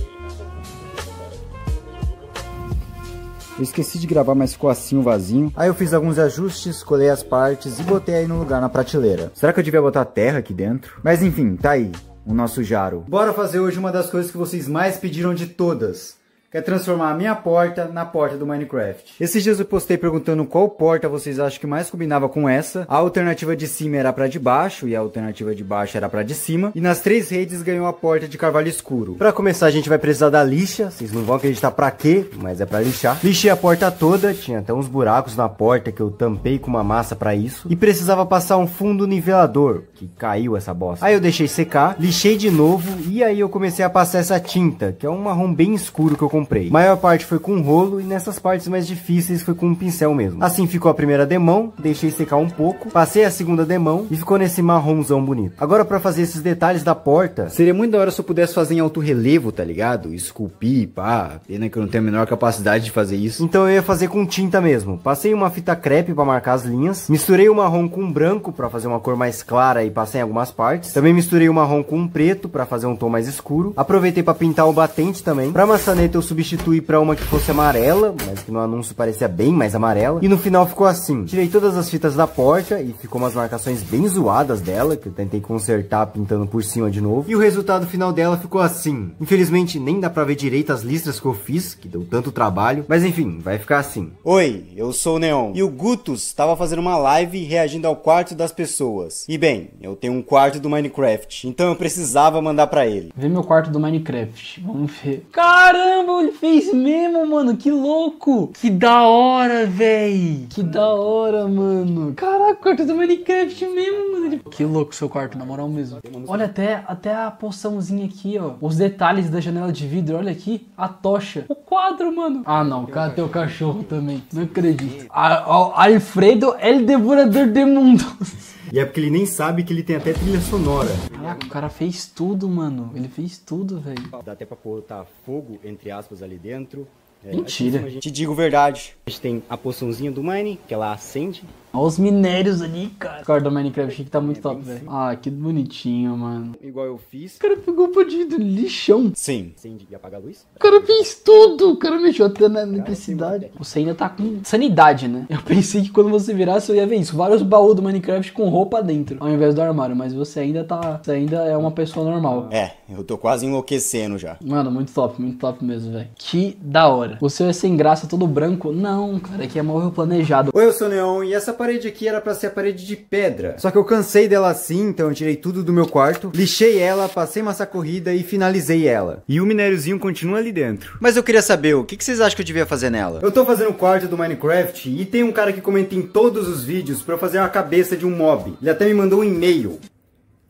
Eu esqueci de gravar, mas ficou assim o vasinho. Aí eu fiz alguns ajustes, colei as partes e botei aí no lugar na prateleira. Será que eu devia botar terra aqui dentro? Mas enfim, tá aí, o nosso jarro. Bora fazer hoje uma das coisas que vocês mais pediram de todas. Que é transformar a minha porta na porta do Minecraft. Esses dias eu postei perguntando qual porta vocês acham que mais combinava com essa. A alternativa de cima era pra de baixo e a alternativa de baixo era pra de cima. E nas 3 redes ganhou a porta de carvalho escuro. Pra começar a gente vai precisar da lixa. Vocês não vão acreditar pra quê, mas é pra lixar. Lixei a porta toda, tinha até uns buracos na porta que eu tampei com uma massa pra isso. E precisava passar um fundo nivelador, que caiu essa bosta. Aí eu deixei secar, lixei de novo e aí eu comecei a passar essa tinta, que é um marrom bem escuro que eu comprei. A maior parte foi com rolo e nessas partes mais difíceis foi com um pincel mesmo. Assim ficou a primeira demão, deixei secar um pouco, passei a segunda demão e ficou nesse marronzão bonito. Agora pra fazer esses detalhes da porta, seria muito da hora se eu pudesse fazer em alto relevo, tá ligado? Esculpir, pá, pena que eu não tenho a menor capacidade de fazer isso. Então eu ia fazer com tinta mesmo. Passei uma fita crepe pra marcar as linhas, misturei o marrom com branco pra fazer uma cor mais clara e passei em algumas partes. Também misturei o marrom com um preto pra fazer um tom mais escuro. Aproveitei pra pintar o batente também. Pra maçaneta eu substituí pra uma que fosse amarela, mas que no anúncio parecia bem mais amarela. E no final ficou assim. Tirei todas as fitas da porta e ficou umas marcações bem zoadas dela, que eu tentei consertar pintando por cima de novo. E o resultado final dela ficou assim. Infelizmente nem dá pra ver direito as listras que eu fiz, que deu tanto trabalho. Mas enfim, vai ficar assim. Oi, eu sou o Neon. E o Gutus tava fazendo uma live reagindo ao quarto das pessoas. E bem, eu tenho um quarto do Minecraft, então eu precisava mandar pra ele. Vê meu quarto do Minecraft, vamos ver. Caramba, ele fez mesmo, mano, que louco. Que da hora, véi. Que da hora, mano. Caraca, quarto do Minecraft mesmo, mano. Que louco seu quarto, na moral mesmo. Olha até a poçãozinha aqui, ó. Os detalhes da janela de vidro, olha aqui. A tocha. O quadro, mano. Ah, não, cadê o cachorro também? Não acredito. Alfredo, el devorador de mundos. E é porque ele nem sabe que ele tem até trilha sonora. Caraca, o cara fez tudo, mano. Ele fez tudo, velho. Dá até pra botar fogo, entre aspas, ali dentro. Mentira. Te digo verdade. A gente tem a poçãozinha do Mine, que ela acende. Olha os minérios ali, cara. O quarto do Minecraft que tá muito top, velho. Ah, que bonitinho, mano. Igual eu fiz. O cara pegou o potinho do lixão. Sim. Acende e apaga a luz. O cara fez tudo. O cara mexeu até na eletricidade. Você ainda tá com sanidade, né? Eu pensei que quando você virasse eu ia ver isso. Vários baús do Minecraft com roupa dentro, ao invés do armário. Mas você ainda tá... Você ainda é uma pessoa normal. É, eu tô quase enlouquecendo já. Mano, muito top mesmo, velho. Que da hora. O seu é sem graça, todo branco? Não, cara, aqui é móvel planejado. Oi, eu sou o Neon e essa parede aqui era pra ser a parede de pedra. Só que eu cansei dela assim, então eu tirei tudo do meu quarto, lixei ela, passei massa corrida e finalizei ela. E o minériozinho continua ali dentro. Mas eu queria saber, o que vocês acham que eu devia fazer nela? Eu tô fazendo o quarto do Minecraft e tem um cara que comenta em todos os vídeos pra eu fazer uma cabeça de um mob. Ele até me mandou um e-mail.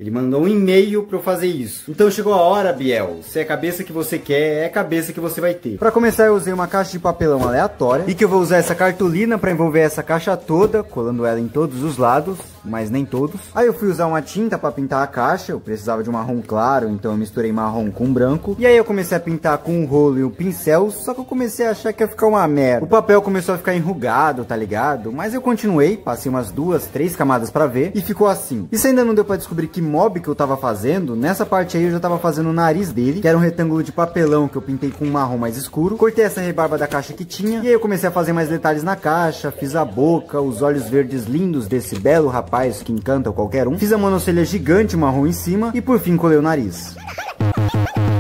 Ele mandou um e-mail pra eu fazer isso. Então chegou a hora, Biel. Se é a cabeça que você quer, é a cabeça que você vai ter. Pra começar, eu usei uma caixa de papelão aleatória. E que eu vou usar essa cartolina pra envolver essa caixa toda, colando ela em todos os lados, mas nem todos. Aí eu fui usar uma tinta pra pintar a caixa. Eu precisava de um marrom claro, então eu misturei marrom com branco. E aí eu comecei a pintar com um rolo e um pincel, só que eu comecei a achar que ia ficar uma merda. O papel começou a ficar enrugado, tá ligado? Mas eu continuei, passei umas 2, 3 camadas pra ver, e ficou assim. Isso ainda não deu pra descobrir que mob que eu tava fazendo. Nessa parte aí eu já tava fazendo o nariz dele, que era um retângulo de papelão que eu pintei com um marrom mais escuro. Cortei essa rebarba da caixa que tinha, e aí eu comecei a fazer mais detalhes na caixa. Fiz a boca, os olhos verdes lindos desse belo rapaz que encanta qualquer um. Fiz a monocelha gigante marrom em cima, e por fim colei o nariz.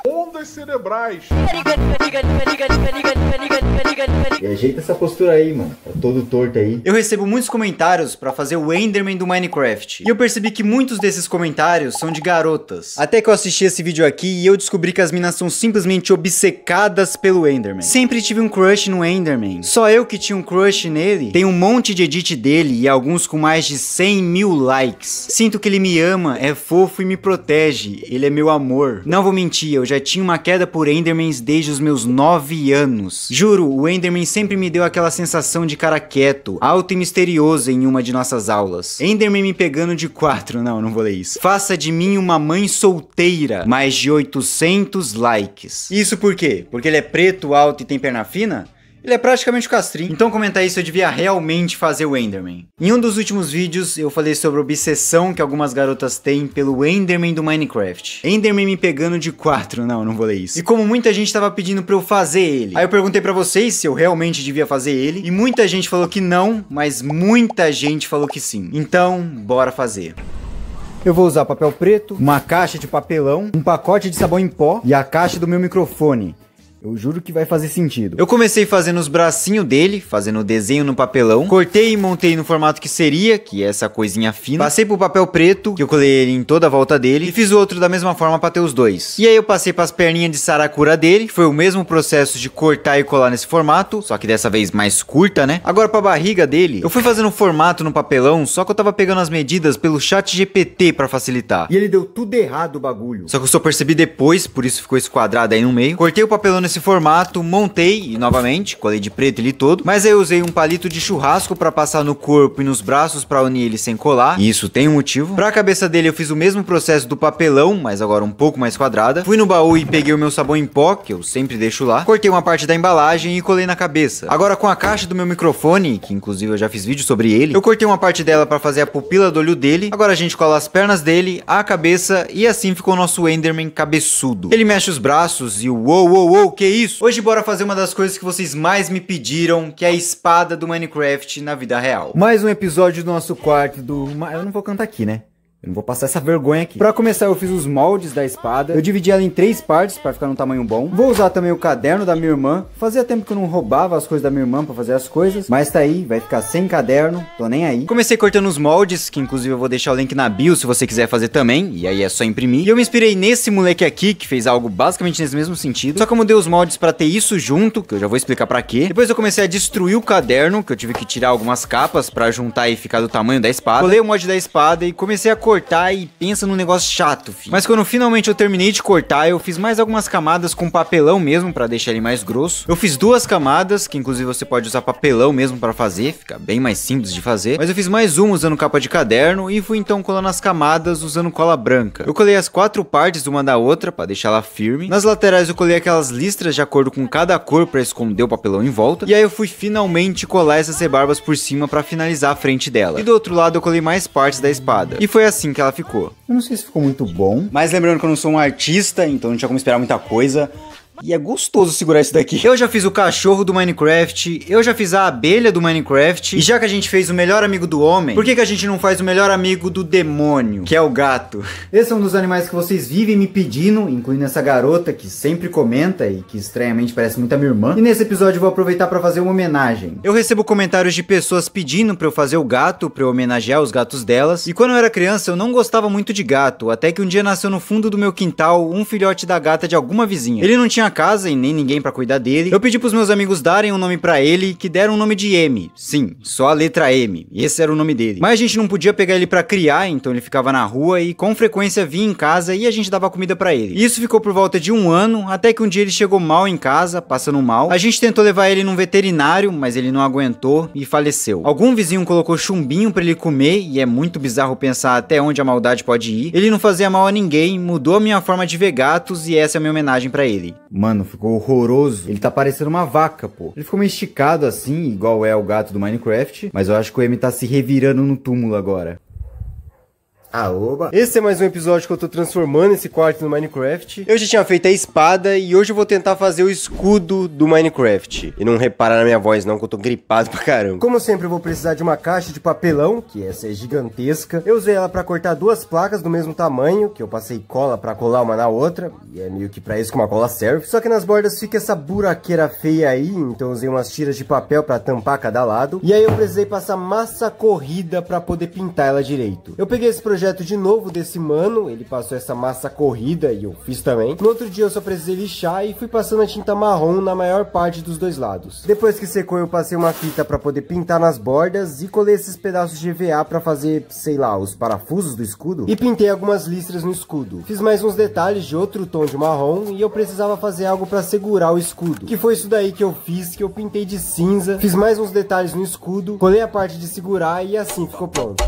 Ondas cerebrais. E ajeita essa postura aí, mano. Tá todo torto aí. Eu recebo muitos comentários pra fazer o Enderman do Minecraft. E eu percebi que muitos desses comentários são de garotas. Até que eu assisti esse vídeo aqui e eu descobri que as minas são simplesmente obcecadas pelo Enderman. Sempre tive um crush no Enderman. Só eu que tinha um crush nele. Tem um monte de edit dele e alguns com mais de 100 mil likes. Sinto que ele me ama, é fofo e me protege. Ele é meu amor. Não vou mentir, eu já tinha uma queda por Endermans desde os meus 9 anos. Juro, o Enderman sempre me deu aquela sensação de cara quieto, alto e misterioso em uma de nossas aulas. Enderman me pegando de 4, não vou ler isso. Faça de mim uma mãe solteira, mais de 800 likes. Isso por quê? Porque ele é preto, alto e tem perna fina? Ele é praticamente o Castrinho. Então comenta aí se eu devia realmente fazer o Enderman. Em um dos últimos vídeos eu falei sobre a obsessão que algumas garotas têm pelo Enderman do Minecraft. Enderman me pegando de 4, não vou ler isso. E como muita gente tava pedindo pra eu fazer ele, aí eu perguntei pra vocês se eu realmente devia fazer ele. E muita gente falou que não, mas muita gente falou que sim. Então, bora fazer. Eu vou usar papel preto, uma caixa de papelão, um pacote de sabão em pó e a caixa do meu microfone. Eu juro que vai fazer sentido. Eu comecei fazendo os bracinhos dele, fazendo o desenho no papelão. Cortei e montei no formato que seria, que é essa coisinha fina. Passei pro papel preto, que eu colei ele em toda a volta dele. E fiz o outro da mesma forma pra ter os dois. E aí eu passei pras perninhas de saracura dele, que foi o mesmo processo de cortar e colar nesse formato, só que dessa vez mais curta, né? Agora pra barriga dele, eu fui fazendo o formato no papelão, só que eu tava pegando as medidas pelo ChatGPT pra facilitar. E ele deu tudo errado o bagulho. Só que eu só percebi depois, por isso ficou esse quadrado aí no meio. Cortei o papelão nesse formato, montei e novamente colei de preto ele todo, mas aí eu usei um palito de churrasco pra passar no corpo e nos braços pra unir ele sem colar, e isso tem um motivo. Pra cabeça dele eu fiz o mesmo processo do papelão, mas agora um pouco mais quadrada. Fui no baú e peguei o meu sabão em pó, que eu sempre deixo lá, cortei uma parte da embalagem e colei na cabeça. Agora com a caixa do meu microfone, que inclusive eu já fiz vídeo sobre ele, eu cortei uma parte dela pra fazer a pupila do olho dele. Agora a gente cola as pernas dele, a cabeça, e assim ficou o nosso Enderman cabeçudo. Ele mexe os braços e o uou, que isso? Hoje bora fazer uma das coisas que vocês mais me pediram, que é a espada do Minecraft na vida real. Mais um episódio do nosso quarto do... Eu não vou cantar aqui, né? Eu não vou passar essa vergonha aqui. Pra começar, eu fiz os moldes da espada. Eu dividi ela em 3 partes pra ficar num tamanho bom. Vou usar também o caderno da minha irmã. Fazia tempo que eu não roubava as coisas da minha irmã pra fazer as coisas. Mas tá aí, vai ficar sem caderno. Tô nem aí. Comecei cortando os moldes, que inclusive eu vou deixar o link na bio se você quiser fazer também. E aí é só imprimir. E eu me inspirei nesse moleque aqui, que fez algo basicamente nesse mesmo sentido. Só que eu mudei os moldes pra ter isso junto, que eu já vou explicar pra quê. Depois eu comecei a destruir o caderno, que eu tive que tirar algumas capas pra juntar e ficar do tamanho da espada. Colei o molde da espada e comecei a cortar e pensa num negócio chato, filho. Mas quando finalmente eu terminei de cortar, eu fiz mais algumas camadas com papelão mesmo, pra deixar ele mais grosso. Eu fiz 2 camadas, que inclusive você pode usar papelão mesmo pra fazer, fica bem mais simples de fazer. Mas eu fiz mais uma usando capa de caderno e fui então colando as camadas usando cola branca. Eu colei as 4 partes uma da outra, pra deixar ela firme. Nas laterais eu colei aquelas listras de acordo com cada cor pra esconder o papelão em volta. E aí eu fui finalmente colar essas rebarbas por cima pra finalizar a frente dela. E do outro lado eu colei mais partes da espada. E foi assim que ela ficou. Eu não sei se ficou muito bom, mas lembrando que eu não sou um artista, então não tinha como esperar muita coisa. E é gostoso segurar isso daqui. Eu já fiz o cachorro do Minecraft, eu já fiz a abelha do Minecraft. E já que a gente fez o melhor amigo do homem, por que a gente não faz o melhor amigo do demônio, que é o gato? Esse é um dos animais que vocês vivem me pedindo, incluindo essa garota que sempre comenta e que estranhamente parece muito a minha irmã. E nesse episódio eu vou aproveitar pra fazer uma homenagem. Eu recebo comentários de pessoas pedindo pra eu fazer o gato, pra eu homenagear os gatos delas. E quando eu era criança eu não gostava muito de gato, até que um dia nasceu no fundo do meu quintal um filhote da gata de alguma vizinha. Ele não tinha casa e nem ninguém pra cuidar dele. Eu pedi pros meus amigos darem um nome pra ele, que deram o nome de M. Sim, só a letra M. Esse era o nome dele. Mas a gente não podia pegar ele pra criar, então ele ficava na rua e com frequência vinha em casa e a gente dava comida pra ele. E isso ficou por volta de 1 ano, até que um dia ele chegou mal em casa, passando mal. A gente tentou levar ele num veterinário, mas ele não aguentou e faleceu. Algum vizinho colocou chumbinho pra ele comer e é muito bizarro pensar até onde a maldade pode ir. Ele não fazia mal a ninguém, mudou a minha forma de ver gatos e essa é a minha homenagem pra ele. Mano, ficou horroroso. Ele tá parecendo uma vaca, pô. Ele ficou meio esticado assim, igual é o gato do Minecraft. Mas eu acho que o M tá se revirando no túmulo agora. Aoba! Esse é mais um episódio que eu tô transformando esse quarto no Minecraft. Eu já tinha feito a espada e hoje eu vou tentar fazer o escudo do Minecraft. E não repara na minha voz não, que eu tô gripado pra caramba. Como sempre eu vou precisar de uma caixa de papelão, que essa é gigantesca. Eu usei ela pra cortar duas placas do mesmo tamanho, que eu passei cola pra colar uma na outra. E é meio que pra isso que uma cola serve. Só que nas bordas fica essa buraqueira feia aí, então eu usei umas tiras de papel pra tampar cada lado. E aí eu precisei passar massa corrida pra poder pintar ela direito. Eu peguei esse projeto de novo desse mano, ele passou essa massa corrida e eu fiz também. No outro dia eu só precisei lixar e fui passando a tinta marrom na maior parte dos dois lados. Depois que secou eu passei uma fita pra poder pintar nas bordas e colei esses pedaços de EVA pra fazer, sei lá, os parafusos do escudo. E pintei algumas listras no escudo. Fiz mais uns detalhes de outro tom de marrom e eu precisava fazer algo pra segurar o escudo. Que foi isso daí que eu fiz, que eu pintei de cinza. Fiz mais uns detalhes no escudo, colei a parte de segurar e assim ficou pronto.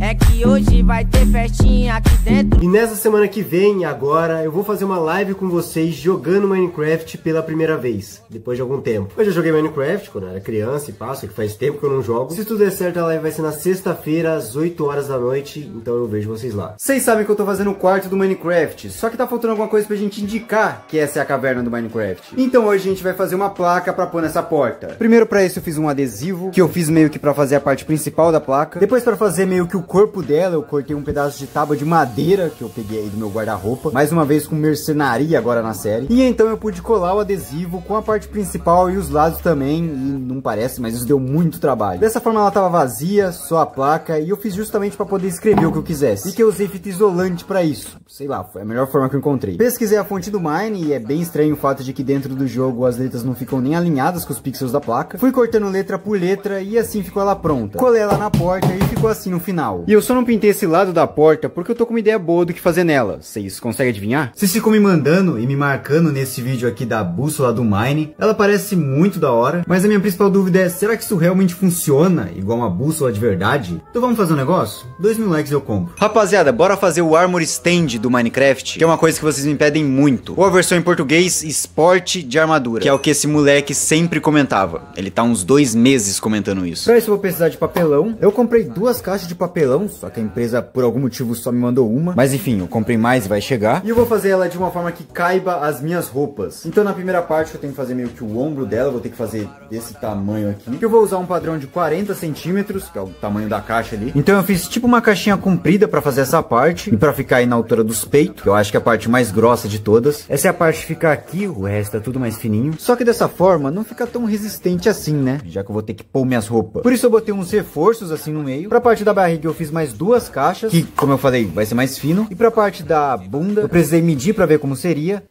É que hoje vai ter festinha aqui dentro. E nessa semana que vem, agora, eu vou fazer uma live com vocês jogando Minecraft pela primeira vez, depois de algum tempo. Eu já joguei Minecraft quando eu era criança e passo, que faz tempo que eu não jogo. Se tudo der certo, a live vai ser na sexta-feira, às 8 horas da noite, então eu vejo vocês lá. Vocês sabem que eu tô fazendo o quarto do Minecraft, só que tá faltando alguma coisa pra gente indicar que essa é a caverna do Minecraft. Então hoje a gente vai fazer uma placa pra pôr nessa porta. Primeiro pra isso eu fiz um adesivo, que eu fiz meio que pra fazer a parte principal da placa. Depois pra fazer meio que o corpo dela, eu cortei um pedaço de tábua de madeira que eu peguei aí do meu guarda-roupa, mais uma vez com mercenaria agora na série. E então eu pude colar o adesivo com a parte principal e os lados também, e não parece, mas isso deu muito trabalho. Dessa forma ela tava vazia, só a placa, e eu fiz justamente pra poder escrever o que eu quisesse. E que eu usei fita isolante pra isso. Sei lá, foi a melhor forma que eu encontrei. Pesquisei a fonte do Mine e é bem estranho o fato de que dentro do jogo as letras não ficam nem alinhadas com os pixels da placa. Fui cortando letra por letra e assim ficou ela pronta. Colei ela na porta e ficou assim no final. E eu só não pintei esse lado da porta porque eu tô com uma ideia boa do que fazer nela. Vocês conseguem adivinhar? Vocês ficam me mandando e me marcando nesse vídeo aqui da bússola do Mine. Ela parece muito da hora, mas a minha principal dúvida é, será que isso realmente funciona igual uma bússola de verdade? Então vamos fazer um negócio? 2.000 likes eu compro. Rapaziada, bora fazer o Armor Stand do Minecraft, que é uma coisa que vocês me pedem muito. Ou a versão em português, esporte de armadura, que é o que esse moleque sempre comentava. Ele tá uns 2 meses comentando isso. Pra isso eu vou precisar de papelão. Eu comprei 2 caixas de papelão, só que a empresa por algum motivo só me mandou uma. Mas enfim, eu comprei mais e vai chegar. E eu vou fazer ela de uma forma que caiba as minhas roupas. Então na primeira parte eu tenho que fazer meio que o ombro dela. Vou ter que fazer desse tamanho aqui. Eu vou usar um padrão de 40 centímetros, que é o tamanho da caixa ali. Então eu fiz tipo uma caixinha comprida pra fazer essa parte. E pra ficar aí na altura dos peitos, que eu acho que é a parte mais grossa de todas. Essa é a parte que fica aqui, o resto é tudo mais fininho. Só que dessa forma não fica tão resistente assim, né? Já que eu vou ter que pôr minhas roupas. Por isso eu botei uns reforços assim no meio. Pra parte da barriga eu fiz mais 2 caixas, que, como eu falei, vai ser mais fino. E pra parte da bunda, eu precisei medir pra ver como seria.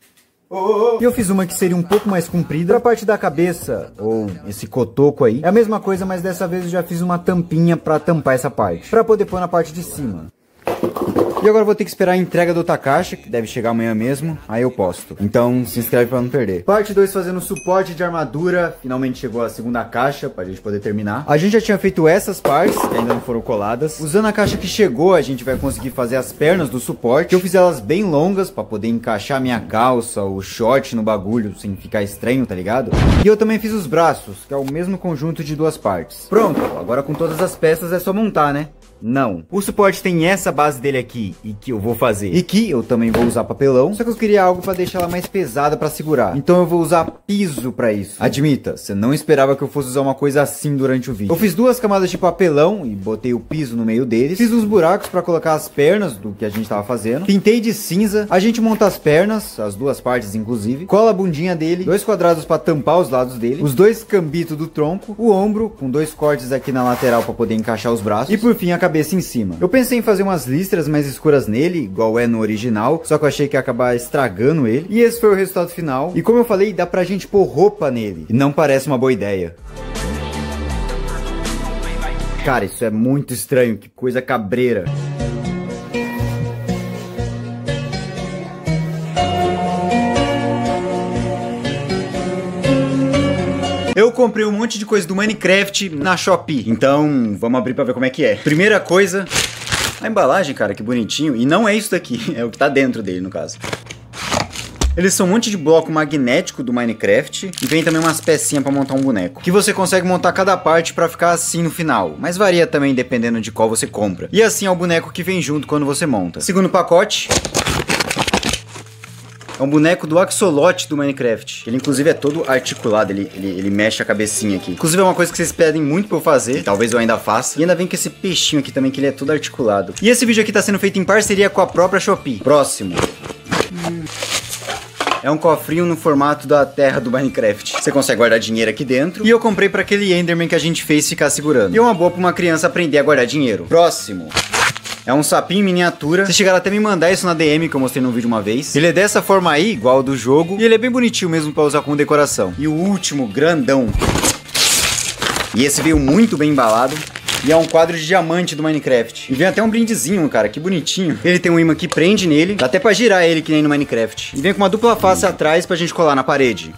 E eu fiz uma que seria um pouco mais comprida. Pra parte da cabeça, ou esse cotoco aí, é a mesma coisa, mas dessa vez eu já fiz uma tampinha pra tampar essa parte, pra poder pôr na parte de cima. E agora eu vou ter que esperar a entrega da outra caixa, que deve chegar amanhã mesmo, aí eu posto. Então se inscreve pra não perder. Parte 2 fazendo suporte de armadura. Finalmente chegou a segunda caixa, pra gente poder terminar. A gente já tinha feito essas partes, que ainda não foram coladas. Usando a caixa que chegou, a gente vai conseguir fazer as pernas do suporte. Eu fiz elas bem longas, pra poder encaixar minha calça, o short no bagulho, sem ficar estranho, tá ligado? E eu também fiz os braços, que é o mesmo conjunto de 2 partes. Pronto, agora com todas as peças é só montar, né? Não. O suporte tem essa base dele aqui, e que eu vou fazer. E que eu também vou usar papelão, só que eu queria algo pra deixar ela mais pesada pra segurar. Então eu vou usar piso pra isso. Admita, você não esperava que eu fosse usar uma coisa assim durante o vídeo. Eu fiz 2 camadas de papelão e botei o piso no meio deles. Fiz uns buracos pra colocar as pernas do que a gente tava fazendo. Pintei de cinza. A gente monta as pernas, as 2 partes inclusive. Cola a bundinha dele, 2 quadrados pra tampar os lados dele. Os 2 cambitos do tronco. O ombro, com 2 cortes aqui na lateral pra poder encaixar os braços. E por fim a cabeça em cima. Eu pensei em fazer umas listras mais escuras nele, igual é no original, só que eu achei que ia acabar estragando ele. E esse foi o resultado final. E como eu falei, dá pra gente pôr roupa nele. E não parece uma boa ideia. Cara, isso é muito estranho, que coisa cabreira. Eu comprei um monte de coisa do Minecraft na Shopee, então vamos abrir pra ver como é que é. Primeira coisa, a embalagem, cara, que bonitinho. E não é isso daqui, é o que tá dentro dele, no caso. Eles são um monte de bloco magnético do Minecraft e vem também umas pecinhas pra montar um boneco, que você consegue montar cada parte pra ficar assim no final, mas varia também dependendo de qual você compra. E assim é o boneco que vem junto quando você monta. Segundo pacote é um boneco do Axolot do Minecraft. Ele inclusive é todo articulado, ele mexe a cabecinha aqui. Inclusive é uma coisa que vocês pedem muito pra eu fazer, talvez eu ainda faça. E ainda vem com esse peixinho aqui também, que ele é todo articulado. E esse vídeo aqui tá sendo feito em parceria com a própria Shopee. Próximo. É um cofrinho no formato da terra do Minecraft. Você consegue guardar dinheiro aqui dentro. E eu comprei pra aquele Enderman que a gente fez ficar segurando. E é uma boa pra uma criança aprender a guardar dinheiro. Próximo. É um sapinho em miniatura. Vocês chegaram até a me mandar isso na DM que eu mostrei no vídeo uma vez. Ele é dessa forma aí, igual ao do jogo. E ele é bem bonitinho mesmo pra usar como decoração. E o último, grandão. E esse veio muito bem embalado. E é um quadro de diamante do Minecraft. E vem até um brindezinho, cara, que bonitinho. Ele tem um imã que prende nele. Dá até pra girar ele que nem no Minecraft. E vem com uma dupla face atrás pra gente colar na parede.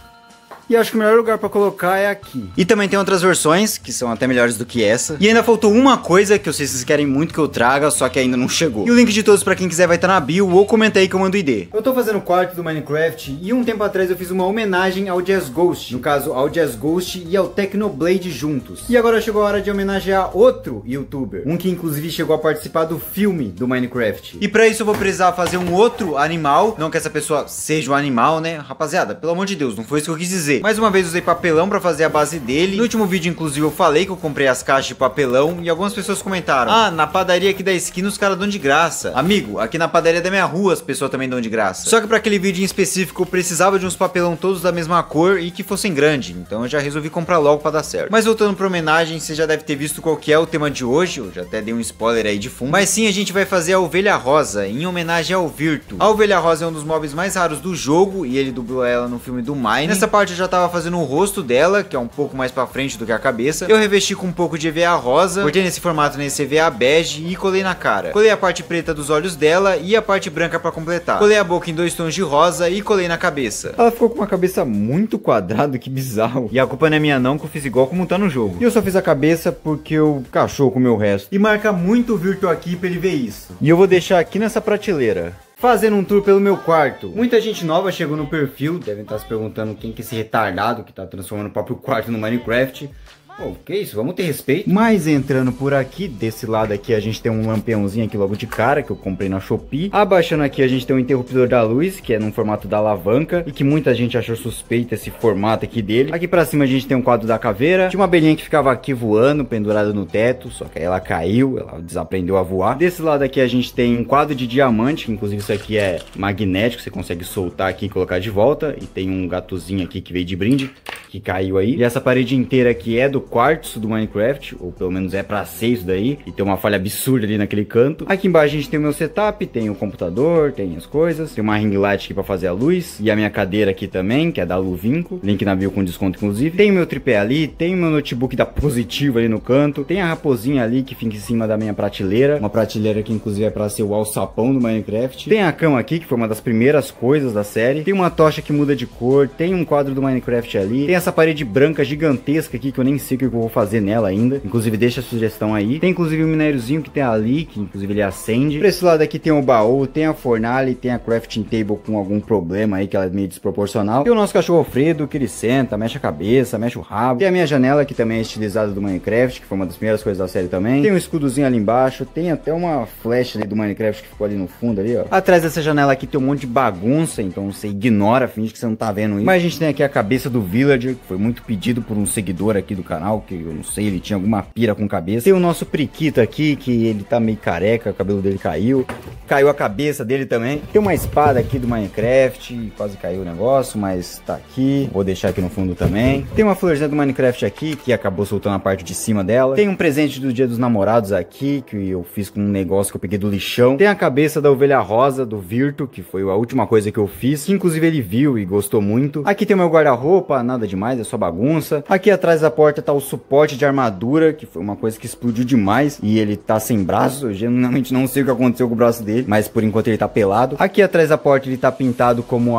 E acho que o melhor lugar pra colocar é aqui. E também tem outras versões, que são até melhores do que essa. E ainda faltou uma coisa que eu sei que vocês querem muito que eu traga, só que ainda não chegou. E o link de todos pra quem quiser vai estar na bio, ou comenta aí que eu mando ID. Eu tô fazendo o quarto do Minecraft, e um tempo atrás eu fiz uma homenagem ao Jazz Ghost. No caso, ao Jazz Ghost e ao Technoblade juntos. E agora chegou a hora de homenagear outro youtuber. Um que inclusive chegou a participar do filme do Minecraft. E pra isso eu vou precisar fazer um outro animal. Não que essa pessoa seja um animal, né? Rapaziada, pelo amor de Deus, não foi isso que eu quis dizer. Mais uma vez usei papelão pra fazer a base dele. No último vídeo, inclusive, eu falei que eu comprei as caixas de papelão e algumas pessoas comentaram: ah, na padaria aqui da esquina os caras dão de graça. Amigo, aqui na padaria da minha rua as pessoas também dão de graça. Só que pra aquele vídeo em específico eu precisava de uns papelão todos da mesma cor e que fossem grandes. Então eu já resolvi comprar logo pra dar certo. Mas voltando pra homenagem, você já deve ter visto qual que é o tema de hoje. Eu já até dei um spoiler aí de fundo. Mas sim, a gente vai fazer a Ovelha Rosa em homenagem ao Virtu. A Ovelha Rosa é um dos mobs mais raros do jogo e ele dublou ela no filme do Mine. Nessa parte eu já tava fazendo o rosto dela, que é um pouco mais pra frente do que a cabeça. Eu revesti com um pouco de EVA rosa, cortei nesse formato nesse EVA bege e colei na cara. Colei a parte preta dos olhos dela e a parte branca pra completar. Colei a boca em 2 tons de rosa e colei na cabeça. Ela ficou com uma cabeça muito quadrada, que bizarro. E a culpa não é minha não, que eu fiz igual como tá no jogo. E eu só fiz a cabeça porque o cachorro comeu o resto. E marca muito o Virtu aqui pra ele ver isso. E eu vou deixar aqui nessa prateleira. Fazendo um tour pelo meu quarto. Muita gente nova chegou no perfil, devem estar se perguntando quem que é esse retardado que tá transformando o próprio quarto no Minecraft. Pô, que isso? Vamos ter respeito. Mas entrando por aqui, desse lado aqui a gente tem um lampiãozinho aqui logo de cara, que eu comprei na Shopee. Abaixando aqui a gente tem um interruptor da luz, que é no formato da alavanca, e que muita gente achou suspeito esse formato aqui dele. Aqui pra cima a gente tem um quadro da caveira. Tinha uma abelhinha que ficava aqui voando, pendurada no teto, só que aí ela caiu, ela desaprendeu a voar. Desse lado aqui a gente tem um quadro de diamante, que inclusive isso aqui é magnético, você consegue soltar aqui e colocar de volta. E tem um gatozinho aqui que veio de brinde, que caiu aí. E essa parede inteira aqui é do quartzo do Minecraft, ou pelo menos é pra ser isso daí, e tem uma falha absurda ali naquele canto. Aqui embaixo a gente tem o meu setup, tem o computador, tem as coisas, tem uma ring light aqui pra fazer a luz, e a minha cadeira aqui também, que é da Luvinco, link na bio com desconto inclusive. Tem o meu tripé ali, tem o meu notebook da Positivo ali no canto, tem a raposinha ali que fica em cima da minha prateleira, uma prateleira que inclusive é pra ser o alçapão do Minecraft. Tem a cama aqui, que foi uma das primeiras coisas da série, tem uma tocha que muda de cor, tem um quadro do Minecraft ali, tem essa parede branca gigantesca aqui, que eu nem sei o que eu vou fazer nela ainda. Inclusive deixa a sugestão aí. Tem inclusive um minériozinho que tem ali, que inclusive ele acende. Por esse lado aqui tem o baú, tem a fornalha, tem a crafting table com algum problema aí, que ela é meio desproporcional. Tem o nosso cachorro Alfredo, que ele senta, mexe a cabeça, mexe o rabo. Tem a minha janela, que também é estilizada do Minecraft, que foi uma das primeiras coisas da série também. Tem um escudozinho ali embaixo, tem até uma flecha ali do Minecraft que ficou ali no fundo ali, ó. Atrás dessa janela aqui tem um monte de bagunça, então você ignora, finge que você não tá vendo isso. Mas a gente tem aqui a cabeça do Villager, que foi muito pedido por um seguidor aqui do canal, que eu não sei, ele tinha alguma pira com cabeça. Tem o nosso Priquito aqui, que ele tá meio careca, o cabelo dele caiu. Caiu a cabeça dele também. Tem uma espada aqui do Minecraft, quase caiu o negócio, mas tá aqui. Vou deixar aqui no fundo também. Tem uma florzinha do Minecraft aqui, que acabou soltando a parte de cima dela. Tem um presente do Dia dos Namorados aqui, que eu fiz com um negócio que eu peguei do lixão. Tem a cabeça da Ovelha Rosa, do Virtu, que foi a última coisa que eu fiz, que inclusive ele viu e gostou muito. Aqui tem o meu guarda-roupa, nada demais. demais, é só bagunça. Aqui atrás da porta tá o suporte de armadura, que foi uma coisa que explodiu demais. E ele tá sem braço, eu genuinamente não sei o que aconteceu com o braço dele, mas por enquanto ele tá pelado. Aqui atrás da porta ele tá pintado como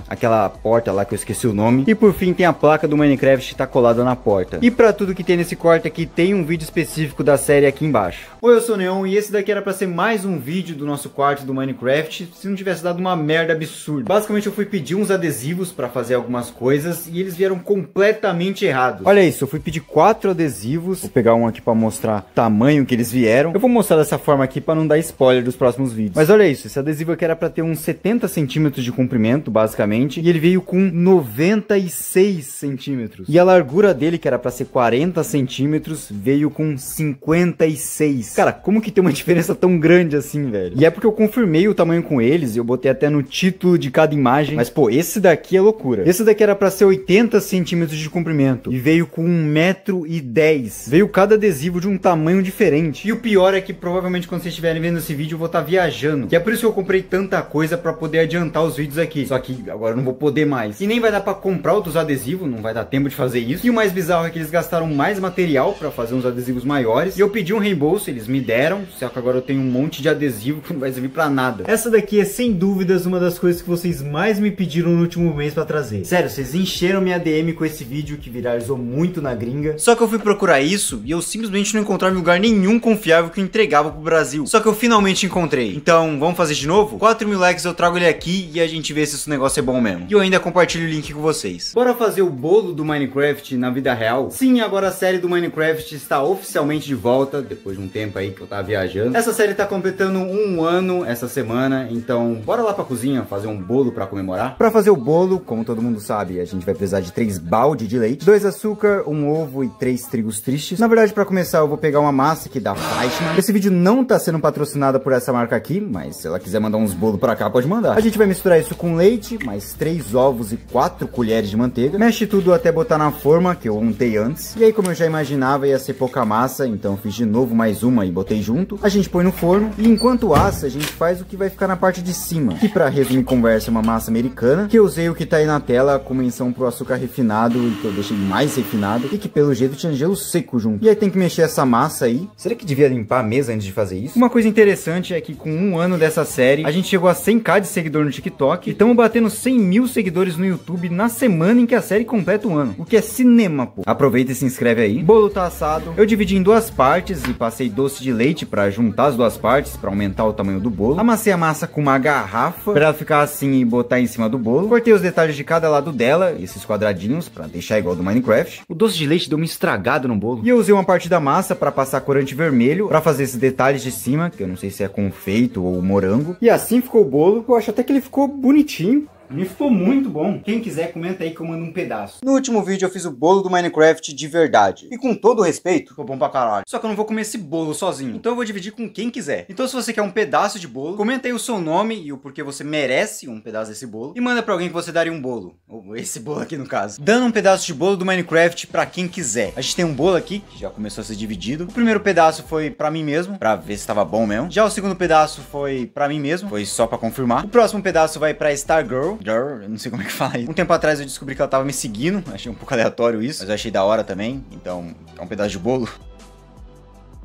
aquela porta lá que eu esqueci o nome. E por fim tem a placa do Minecraft que tá colada na porta. E pra tudo que tem nesse corte aqui, tem um vídeo específico da série aqui embaixo. Oi, eu sou o Neon e esse daqui era pra ser mais um vídeo do nosso quarto do Minecraft, se não tivesse dado uma merda absurda. Basicamente eu fui pedir uns adesivos pra fazer algumas coisas e eles vieram completamente errados. Olha isso, eu fui pedir 4 adesivos. Vou pegar um aqui pra mostrar o tamanho que eles vieram. Eu vou mostrar dessa forma aqui pra não dar spoiler dos próximos vídeos. Mas olha isso, esse adesivo aqui era pra ter uns 70 centímetros de comprimento, basicamente. E ele veio com 96 centímetros. E a largura dele, que era pra ser 40 centímetros, veio com 56. Cara, como que tem uma diferença tão grande assim, velho? E é porque eu confirmei o tamanho com eles, eu botei até no título de cada imagem. Mas, pô, esse daqui é loucura. Esse daqui era pra ser 80 centímetros de comprimento. E veio com 1,10 m. Veio cada adesivo de um tamanho diferente. E o pior é que provavelmente quando vocês estiverem vendo esse vídeo eu vou estar viajando. E é por isso que eu comprei tanta coisa pra poder adiantar os vídeos aqui. Só que agora eu não vou poder mais. E nem vai dar pra comprar outros adesivos, não vai dar tempo de fazer isso. E o mais bizarro é que eles gastaram mais material pra fazer uns adesivos maiores. E eu pedi um reembolso, eles me deram. Só que agora eu tenho um monte de adesivo que não vai servir pra nada. Essa daqui é sem dúvidas uma das coisas que vocês mais me pediram no último mês pra trazer. Sério, vocês encheram minha DM com esse vídeo que viralizou muito na gringa. Só que eu fui procurar isso e eu simplesmente não encontrava em lugar nenhum confiável que entregava pro Brasil. Só que eu finalmente encontrei. Então, vamos fazer de novo? 4.000 likes eu trago ele aqui e a gente vê se esse negócio é bom mesmo. E eu ainda compartilho o link com vocês. Bora fazer o bolo do Minecraft na vida real? Sim, agora a série do Minecraft está oficialmente de volta, depois de um tempo aí que eu tava viajando. Essa série tá completando 1 ano essa semana, então bora lá pra cozinha fazer um bolo pra comemorar. Pra fazer o bolo, como todo mundo sabe, a gente vai precisar de 3 baldes de leite, 2 açúcar, 1 ovo e 3 trigos tristes. Na verdade, pra começar, eu vou pegar uma massa aqui da Fleischmann. Esse vídeo não tá sendo patrocinado por essa marca aqui, mas se ela quiser mandar uns bolos pra cá, pode mandar. A gente vai misturar isso com leite, mais 3 ovos e 4 colheres de manteiga. Mexe tudo até botar na forma, que eu untei antes. E aí, como eu já imaginava, ia ser pouca massa, então fiz de novo mais uma e botei junto. A gente põe no forno e enquanto assa, a gente faz o que vai ficar na parte de cima. Que pra resumir conversa é uma massa americana, que eu usei o que tá aí na tela como menção pro açúcar refinado e que eu deixei mais refinado e que pelo jeito tinha gelo seco junto. E aí tem que mexer essa massa aí. Será que devia limpar a mesa antes de fazer isso? Uma coisa interessante é que com 1 ano dessa série, a gente chegou a 100k de seguidor no TikTok e estamos batendo 100.000 seguidores no YouTube na semana em que a série completa 1 ano. O que é cinema, pô. Aproveita e se inscreve aí. O bolo tá assado. Eu dividi em 2 partes e passei doce de leite pra juntar as 2 partes, pra aumentar o tamanho do bolo. Amassei a massa com uma garrafa pra ela ficar assim e botar em cima do bolo. Cortei os detalhes de cada lado dela, esses quadradinhos, pra deixar igual do Minecraft. O doce de leite deu uma estragada no bolo. E eu usei uma parte da massa pra passar corante vermelho, pra fazer esses detalhes de cima, que eu não sei se é confeito ou morango. E assim ficou o bolo. Eu acho até que ele ficou bonitinho. Me ficou muito bom. Quem quiser, comenta aí que eu mando um pedaço. No último vídeo eu fiz o bolo do Minecraft de verdade. E com todo o respeito, ficou bom pra caralho. Só que eu não vou comer esse bolo sozinho. Então eu vou dividir com quem quiser. Então se você quer um pedaço de bolo, comenta aí o seu nome e o porquê você merece um pedaço desse bolo. E manda pra alguém que você daria um bolo. Ou esse bolo aqui no caso. Dando um pedaço de bolo do Minecraft pra quem quiser. A gente tem um bolo aqui, que já começou a ser dividido. O primeiro pedaço foi pra mim mesmo, pra ver se tava bom mesmo. Já o segundo pedaço foi pra mim mesmo. Foi só pra confirmar. O próximo pedaço vai pra Stargirl. Eu não sei como é que fala isso. Um tempo atrás eu descobri que ela tava me seguindo. Achei um pouco aleatório isso, mas eu achei da hora também. Então, é um pedaço de bolo.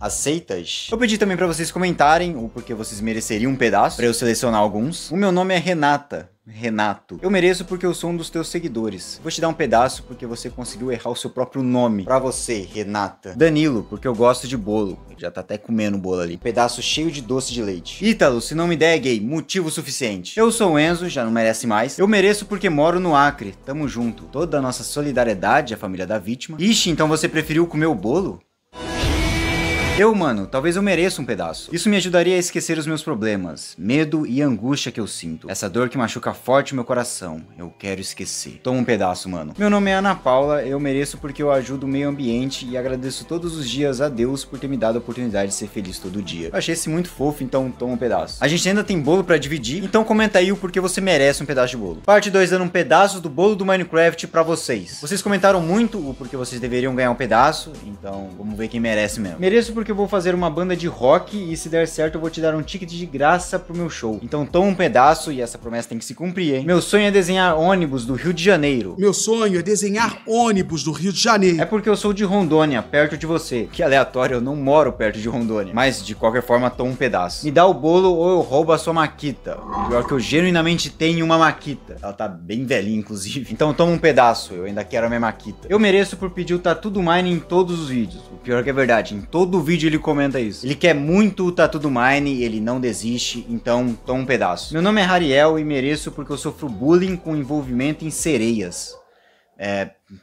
Aceitas? Eu pedi também pra vocês comentarem o porquê vocês mereceriam um pedaço, pra eu selecionar alguns. O meu nome é Renata. Renato. Eu mereço porque eu sou um dos teus seguidores. Vou te dar um pedaço porque você conseguiu errar o seu próprio nome. Pra você, Renata. Danilo, porque eu gosto de bolo. Ele já tá até comendo o bolo ali. Pedaço cheio de doce de leite. Ítalo, se não me der é gay. Motivo suficiente. Eu sou o Enzo, já não merece mais. Eu mereço porque moro no Acre. Tamo junto. Toda a nossa solidariedade à família da vítima. Ixi, então você preferiu comer o bolo? Mano, talvez eu mereça um pedaço. Isso me ajudaria a esquecer os meus problemas, medo e angústia que eu sinto. Essa dor que machuca forte meu coração. Eu quero esquecer. Toma um pedaço, mano. Meu nome é Ana Paula, eu mereço porque eu ajudo o meio ambiente e agradeço todos os dias a Deus por ter me dado a oportunidade de ser feliz todo dia. Eu achei esse muito fofo, então toma um pedaço. A gente ainda tem bolo pra dividir, então comenta aí o porquê você merece um pedaço de bolo. Parte 2 dando um pedaço do bolo do Minecraft pra vocês. Vocês comentaram muito o porquê vocês deveriam ganhar um pedaço, então vamos ver quem merece mesmo. Mereço porque porque eu vou fazer uma banda de rock e se der certo eu vou te dar um ticket de graça pro meu show. Então toma um pedaço e essa promessa tem que se cumprir, hein? Meu sonho é desenhar ônibus do Rio de Janeiro. Meu sonho é desenhar ônibus do Rio de Janeiro. É porque eu sou de Rondônia, perto de você. Que aleatório, eu não moro perto de Rondônia. Mas de qualquer forma, toma um pedaço. Me dá o bolo ou eu roubo a sua maquita. Pior que eu genuinamente tenho uma maquita. Ela tá bem velhinha, inclusive. Então toma um pedaço, eu ainda quero a minha maquita. Eu mereço por pedir o Tatu do Mine em todos os vídeos. O pior que é verdade, em todo vídeo ele comenta isso. Ele quer muito o Tatu do Mine, ele não desiste, então toma um pedaço. Meu nome é Hariel e mereço porque eu sofro bullying com envolvimento em sereias.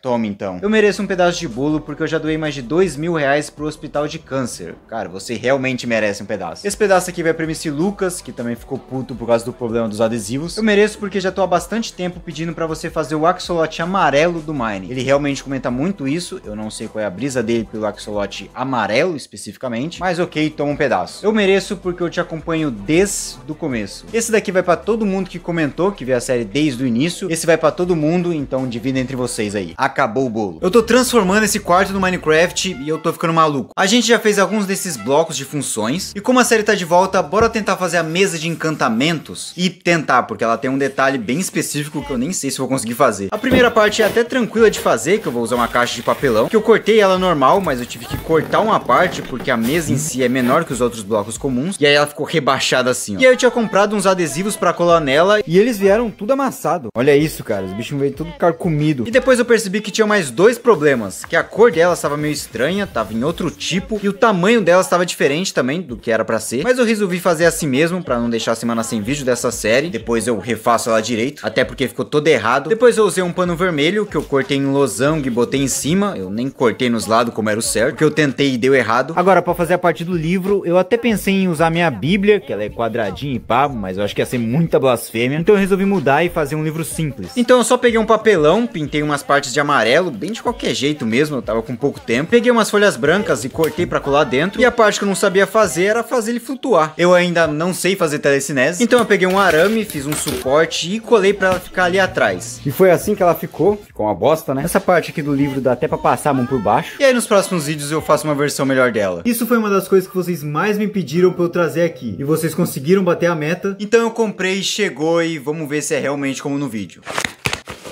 Toma então. Eu mereço um pedaço de bolo porque eu já doei mais de R$2.000 pro hospital de câncer. Cara, você realmente merece um pedaço. Esse pedaço aqui vai pra MC Lucas, que também ficou puto por causa do problema dos adesivos. Eu mereço porque já tô há bastante tempo pedindo pra você fazer o axolote amarelo do Mine. Ele realmente comenta muito isso, eu não sei qual é a brisa dele pelo axolote amarelo especificamente, mas ok, toma um pedaço. Eu mereço porque eu te acompanho desde o começo. Esse daqui vai pra todo mundo que comentou, que vê a série desde o início. Esse vai pra todo mundo, então divida entre vocês aí. Acabou o bolo. Eu tô transformando esse quarto no Minecraft e eu tô ficando maluco. A gente já fez alguns desses blocos de funções e como a série tá de volta, bora tentar fazer a mesa de encantamentos e tentar, porque ela tem um detalhe bem específico que eu nem sei se vou conseguir fazer. A primeira parte é até tranquila de fazer, que eu vou usar uma caixa de papelão, que eu cortei ela normal, mas eu tive que cortar uma parte porque a mesa em si é menor que os outros blocos comuns e aí ela ficou rebaixada assim, ó. E aí eu tinha comprado uns adesivos pra colar nela e eles vieram tudo amassado. Olha isso, cara, os bichos veio tudo carcomido. E depois eu percebi que tinha mais dois problemas, que a cor dela estava meio estranha, estava em outro tipo, e o tamanho dela estava diferente também do que era pra ser, mas eu resolvi fazer assim mesmo, pra não deixar a semana sem vídeo dessa série. Depois eu refaço ela direito, até porque ficou todo errado. Depois eu usei um pano vermelho, que eu cortei em losango e botei em cima, eu nem cortei nos lados como era o certo, porque eu tentei e deu errado. Agora, pra fazer a parte do livro, eu até pensei em usar minha bíblia, que ela é quadradinha e pá, mas eu acho que ia ser muita blasfêmia, então eu resolvi mudar e fazer um livro simples. Então eu só peguei um papelão, pintei umas partes de amarelo, bem de qualquer jeito mesmo, eu tava com pouco tempo. Peguei umas folhas brancas e cortei pra colar dentro. E a parte que eu não sabia fazer era fazer ele flutuar. Eu ainda não sei fazer telecinese, então eu peguei um arame, fiz um suporte e colei pra ela ficar ali atrás. E foi assim que ela ficou. Ficou uma bosta, né? Essa parte aqui do livro dá até pra passar a mão por baixo. E aí nos próximos vídeos eu faço uma versão melhor dela. Isso foi uma das coisas que vocês mais me pediram pra eu trazer aqui. E vocês conseguiram bater a meta. Então eu comprei, chegou e vamos ver se é realmente como no vídeo.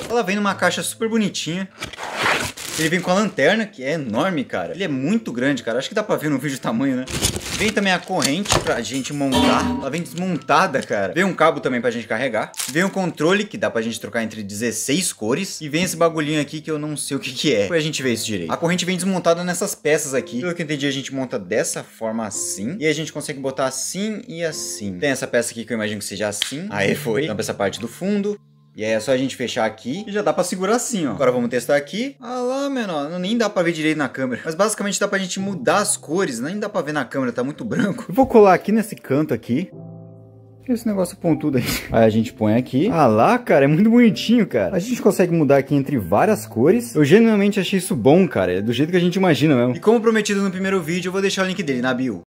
Ela vem numa caixa super bonitinha. Ele vem com a lanterna, que é enorme, cara. Ele é muito grande, cara. Acho que dá pra ver no vídeo o tamanho, né? Vem também a corrente pra gente montar. Ela vem desmontada, cara. Vem um cabo também pra gente carregar. Vem um controle, que dá pra gente trocar entre 16 cores. E vem esse bagulhinho aqui que eu não sei o que que é. Depois a gente vê isso direito. A corrente vem desmontada nessas peças aqui. Pelo que eu entendi, a gente monta dessa forma assim. E a gente consegue botar assim e assim. Tem essa peça aqui que eu imagino que seja assim. Aí foi. Tampa essa parte do fundo. E aí é só a gente fechar aqui e já dá pra segurar assim, ó. Agora vamos testar aqui. Ah lá, menor, nem dá pra ver direito na câmera. Mas basicamente dá pra gente mudar as cores. Nem dá pra ver na câmera, tá muito branco. Eu vou colar aqui nesse canto aqui. Esse negócio pontudo aí. Aí a gente põe aqui. Ah lá, cara, é muito bonitinho, cara. A gente consegue mudar aqui entre várias cores. Eu genuinamente achei isso bom, cara. É do jeito que a gente imagina mesmo. E como prometido no primeiro vídeo, eu vou deixar o link dele na bio.